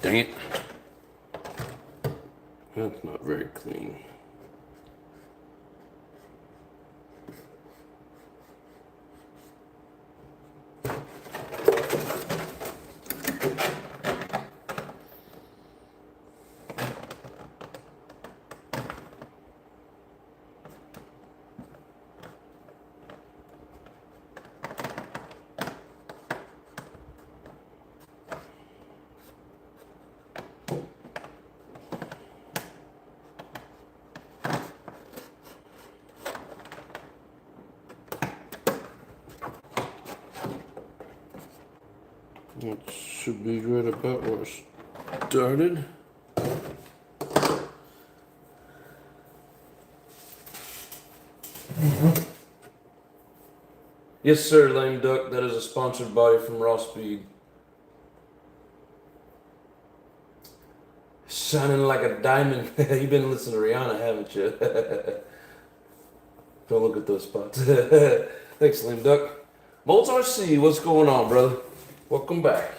A: Dang it. That's not very clean. It should be right about where I started. Yes, sir, Lame Duck. That is a sponsored body from Raw Speed. Shining like a diamond. You've been listening to Rihanna, haven't you? Don't look at those spots. Thanks, Lame Duck. Molts RC, what's going on, brother? Welcome back.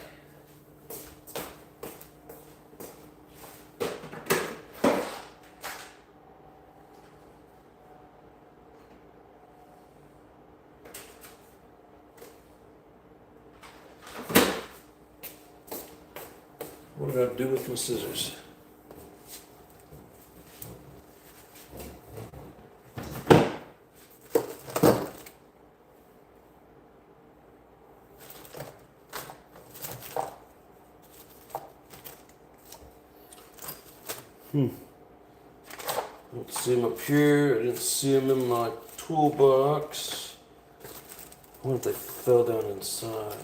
A: What did I do with my scissors? Don't see them up here. I didn't see them in my toolbox. I wonder if they fell down inside.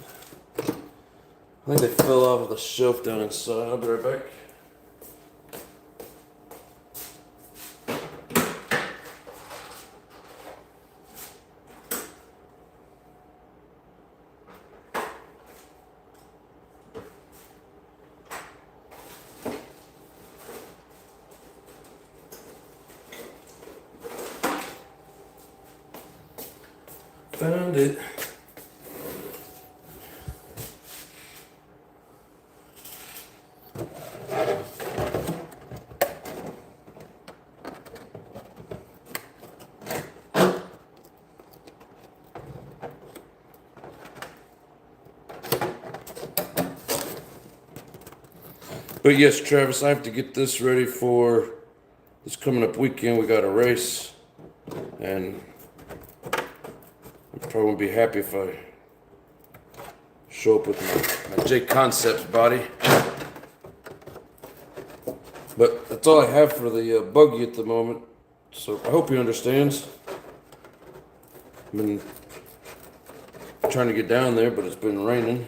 A: I think they fell off of the shelf down inside. I'll be right back. Found it. But yes, Travis, I have to get this ready for this coming up weekend. We got a race, and I probably won't be happy if I show up with my J Concepts body. But that's all I have for the buggy at the moment. So I hope he understands. I've been trying to get down there, but it's been raining.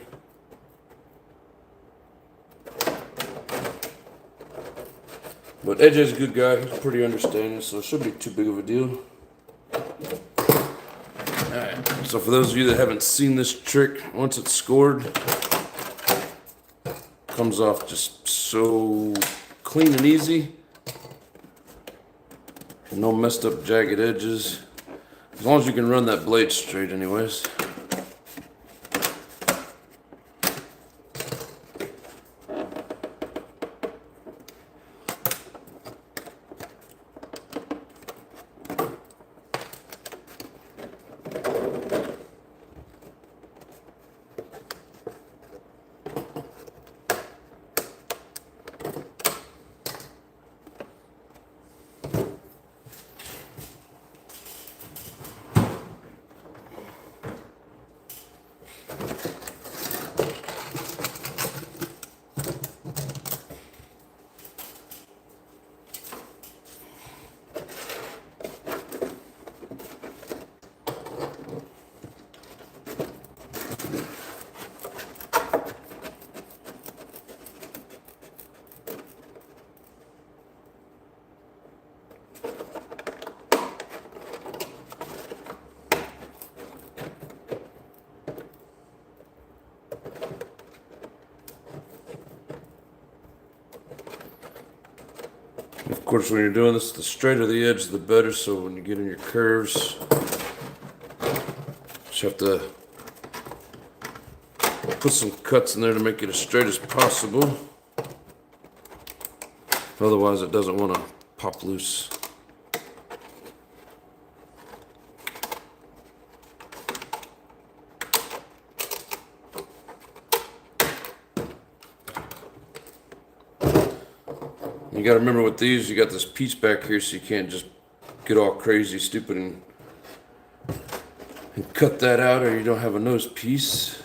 A: But AJ's a good guy. He's pretty understanding, so it shouldn't be too big of a deal. Alright, so for those of you that haven't seen this trick, once it's scored, it comes off just so clean and easy. No messed up jagged edges. As long as you can run that blade straight anyways. Of course, when you're doing this, the straighter the edge, the better. So when you get in your curves, you have to put some cuts in there to make it as straight as possible. Otherwise, it doesn't want to pop loose. You gotta remember with these, you got this piece back here, so you can't just get all crazy, stupid, and cut that out, or you don't have a nose piece.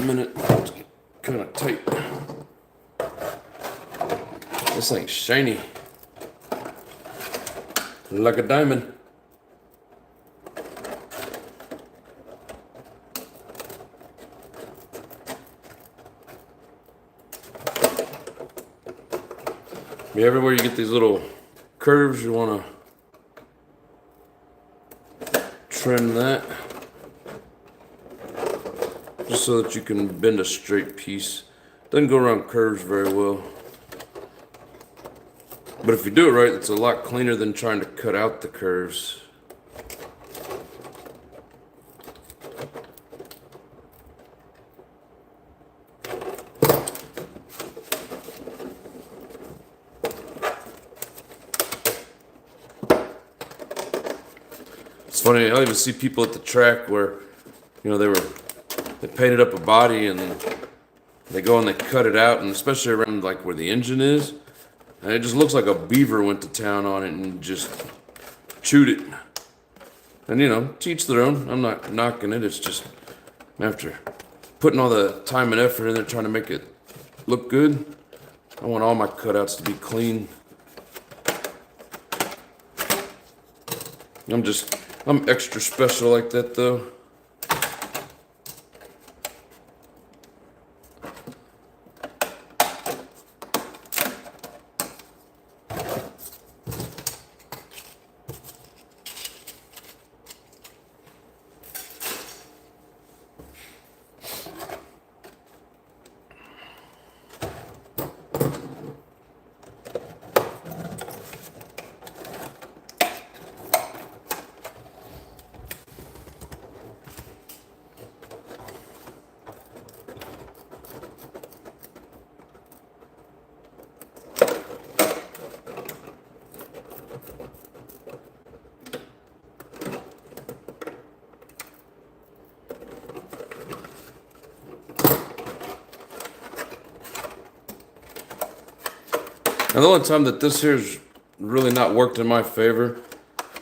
A: Minute, it's kind of tight. This thing's shiny, like a diamond. Yeah, everywhere you get these little curves, you want to trim that. Just so that you can bend a straight piece. Doesn't go around curves very well. But if you do it right, it's a lot cleaner than trying to cut out the curves. It's funny, I even see people at the track where, you know, they painted up a body and they go and they cut it out, and especially around like where the engine is, and it just looks like a beaver went to town on it and just chewed it. And you know, to each their own. I'm not knocking it. It's just after putting all the time and effort in there trying to make it look good, I want all my cutouts to be clean. I'm extra special like that though. And the only time that this here's really not worked in my favor,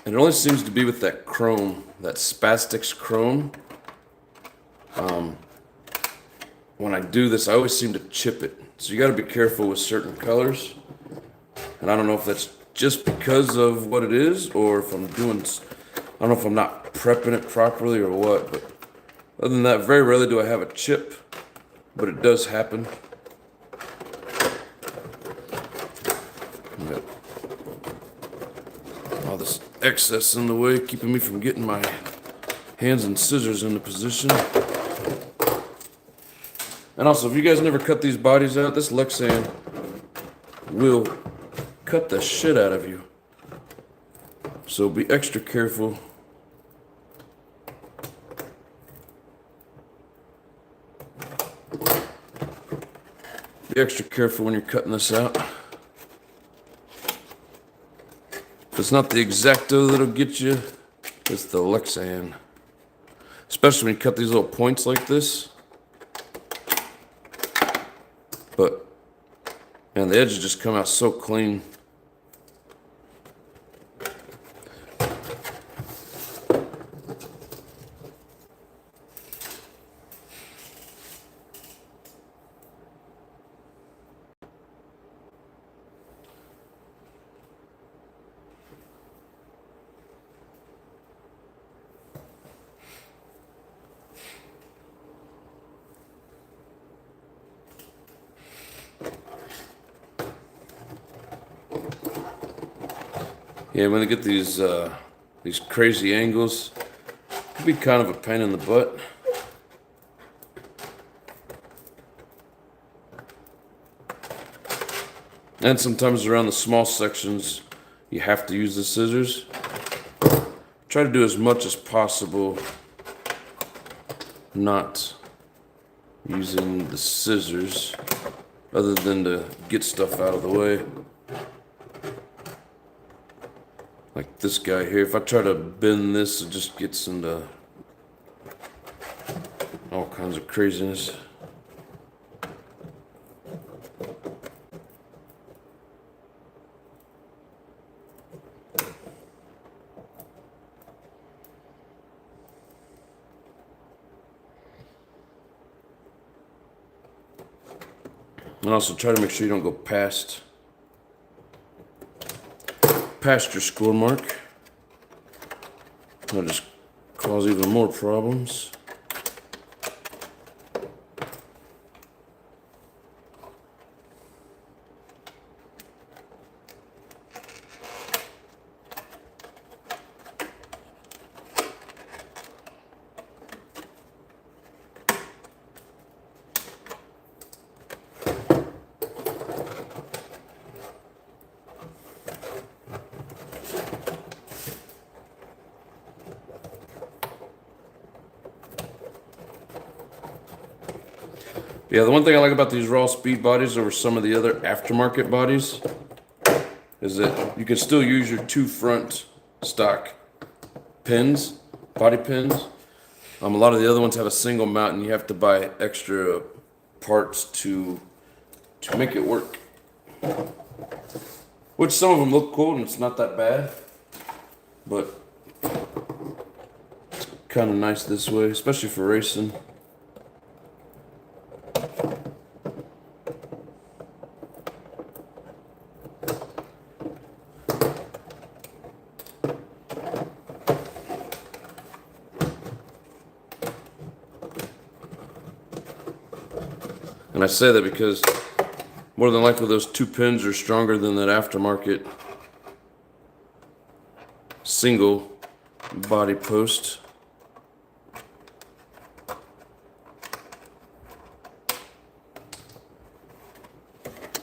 A: and it only seems to be with that chrome, that Spastics chrome. When I do this, I always seem to chip it. So you got to be careful with certain colors. And I don't know if that's just because of what it is, or if I'm doing, I don't know if I'm not prepping it properly or what. But other than that, very rarely do I have a chip, but it does happen. Got all this excess in the way, keeping me from getting my hands and scissors into position. And also, if you guys never cut these bodies out, this Lexan will cut the shit out of you. So be extra careful. Be extra careful when you're cutting this out. If it's not the X-Acto that'll get you, it's the Lexan. Especially when you cut these little points like this. But, man, the edges just come out so clean. Yeah, when they get these crazy angles, it can be kind of a pain in the butt. And sometimes around the small sections, you have to use the scissors. Try to do as much as possible not using the scissors, other than to get stuff out of the way. Like this guy here, if I try to bend this, it just gets into all kinds of craziness. And also try to make sure you don't go past your score mark. That'll just cause even more problems. Yeah, the one thing I like about these raw speed bodies over some of the other aftermarket bodies is that you can still use your two front stock pins, body pins. A lot of the other ones have a single mount and you have to buy extra parts to make it work. Which some of them look cool and it's not that bad, but it's kind of nice this way, especially for racing. And I say that because more than likely those two pins are stronger than that aftermarket single body post.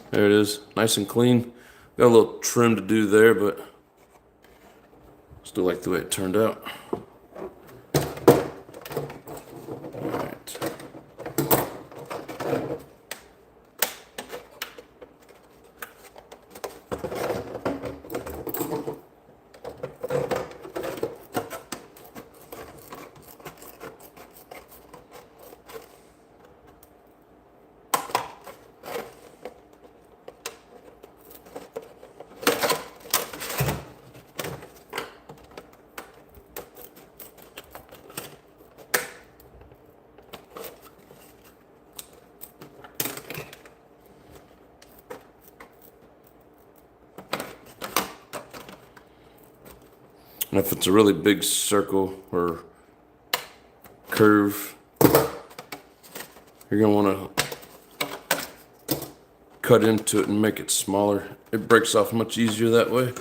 A: There it is, nice and clean. Got a little trim to do there, but still like the way it turned out. And if it's a really big circle or curve, you're gonna want to cut into it and make it smaller. It breaks off much easier that way.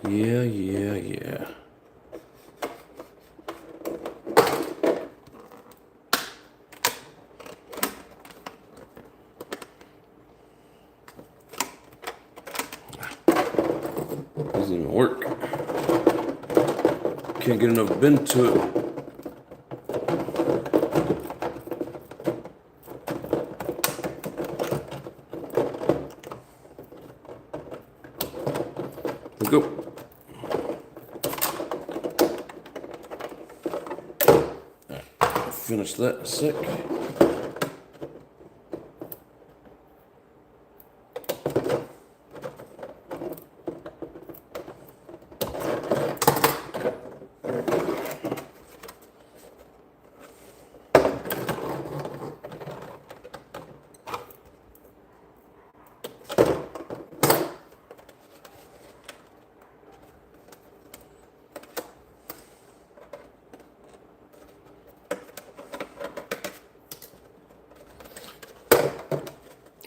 A: Yeah. Doesn't even work. Can't get enough bend to it. Let's go. Finish that in a sec.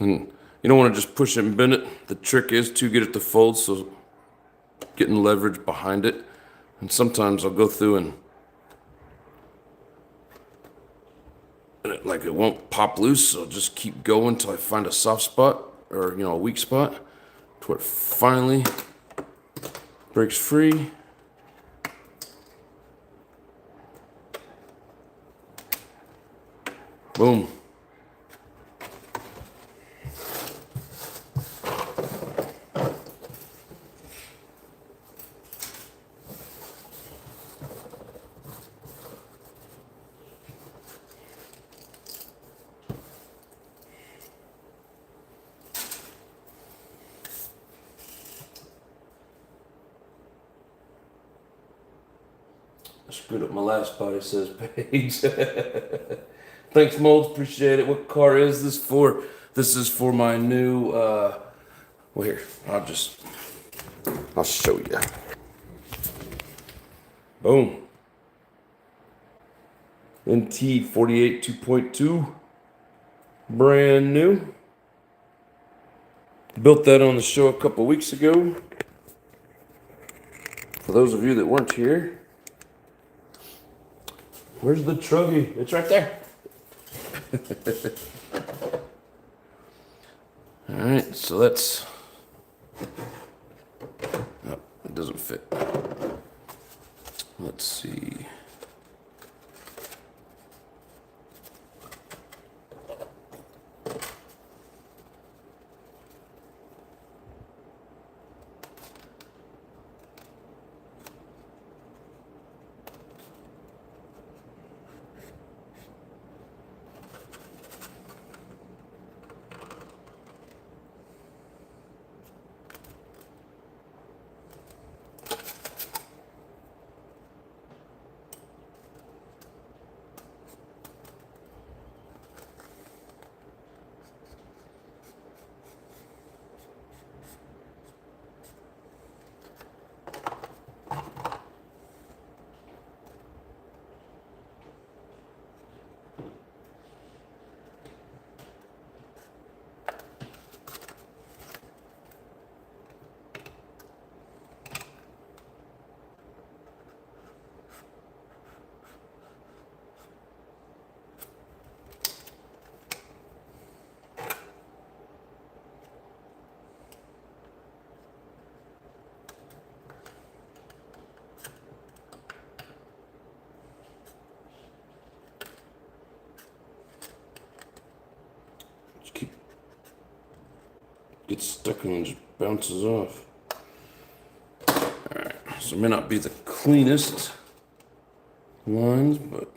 A: And you don't want to just push it and bend it. The trick is to get it to fold, so getting leverage behind it. And sometimes I'll go through and it won't pop loose, so I'll just keep going until I find a soft spot or a weak spot to where it finally breaks free. Boom. I screwed up my last spot, it says page. Thanks, Molds, appreciate it. What car is this for? This is for my new, well here, I'll show you. Boom. NT 48 2.2, brand new. Built that on the show a couple weeks ago. For those of you that weren't here, where's the truggy? It's right there. All right, so that's, oh, it doesn't fit. Let's see. gets stuck and just bounces off. Alright, so it may not be the cleanest lines, but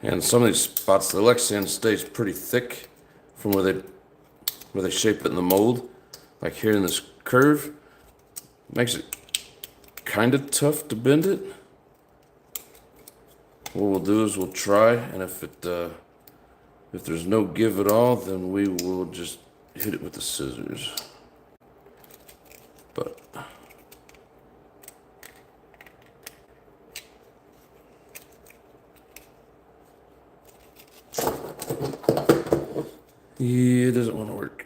A: and some of these spots, the Lexian stays pretty thick from where they shape it in the mold. Like here in this curve, makes it kind of tough to bend it. What we'll do is we'll try, and if there's no give at all, then we will just hit it with the scissors. But yeah, it doesn't want to work.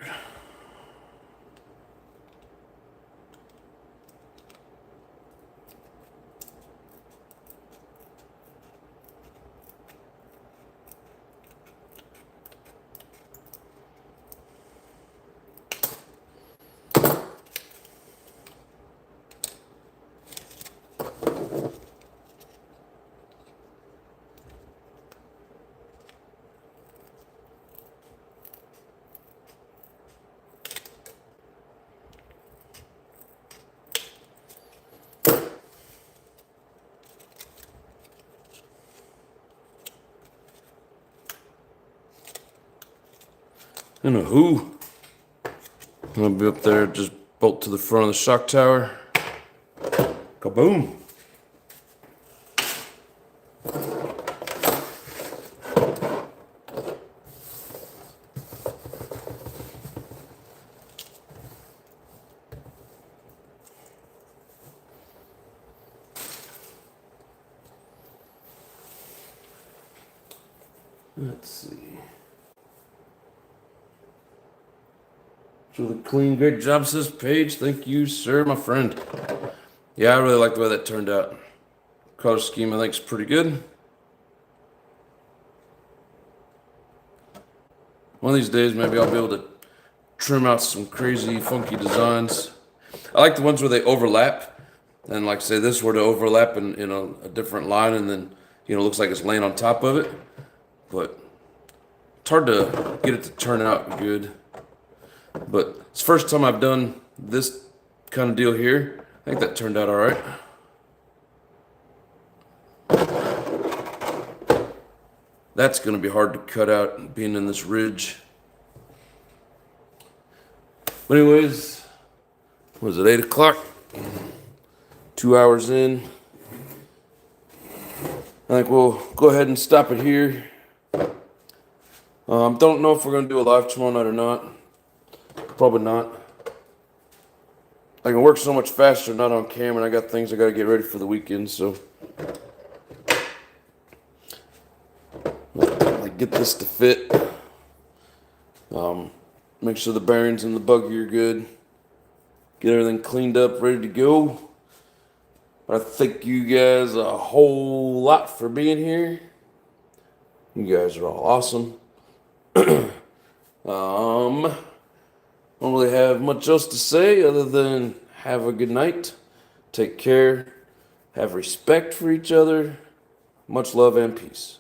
A: And a who? I'll be up there, just bolt to the front of the shock tower. Kaboom! Let's see. So the clean, great job, says Paige. Thank you, sir, my friend. Yeah, I really like the way that turned out. Color scheme, I think, is pretty good. One of these days, maybe I'll be able to trim out some crazy, funky designs. I like the ones where they overlap. And like say this were to overlap in a different line, and then, you know, looks like it's laying on top of it. But it's hard to get it to turn out good. But it's the first time I've done this kind of deal here. I think that turned out all right. That's going to be hard to cut out being in this ridge. But anyways, was it 8 o'clock? 2 hours in. I think we'll go ahead and stop it here. Don't know if we're going to do a live tomorrow night or not. Probably not. I can work so much faster not on camera, and I got things I got to get ready for the weekend, so Like get this to fit. Make sure the bearings in the buggy are good. Get everything cleaned up, ready to go. I thank you guys a whole lot for being here. You guys are all awesome. I don't really have much else to say other than have a good night. Take care. Have respect for each other. Much love and peace.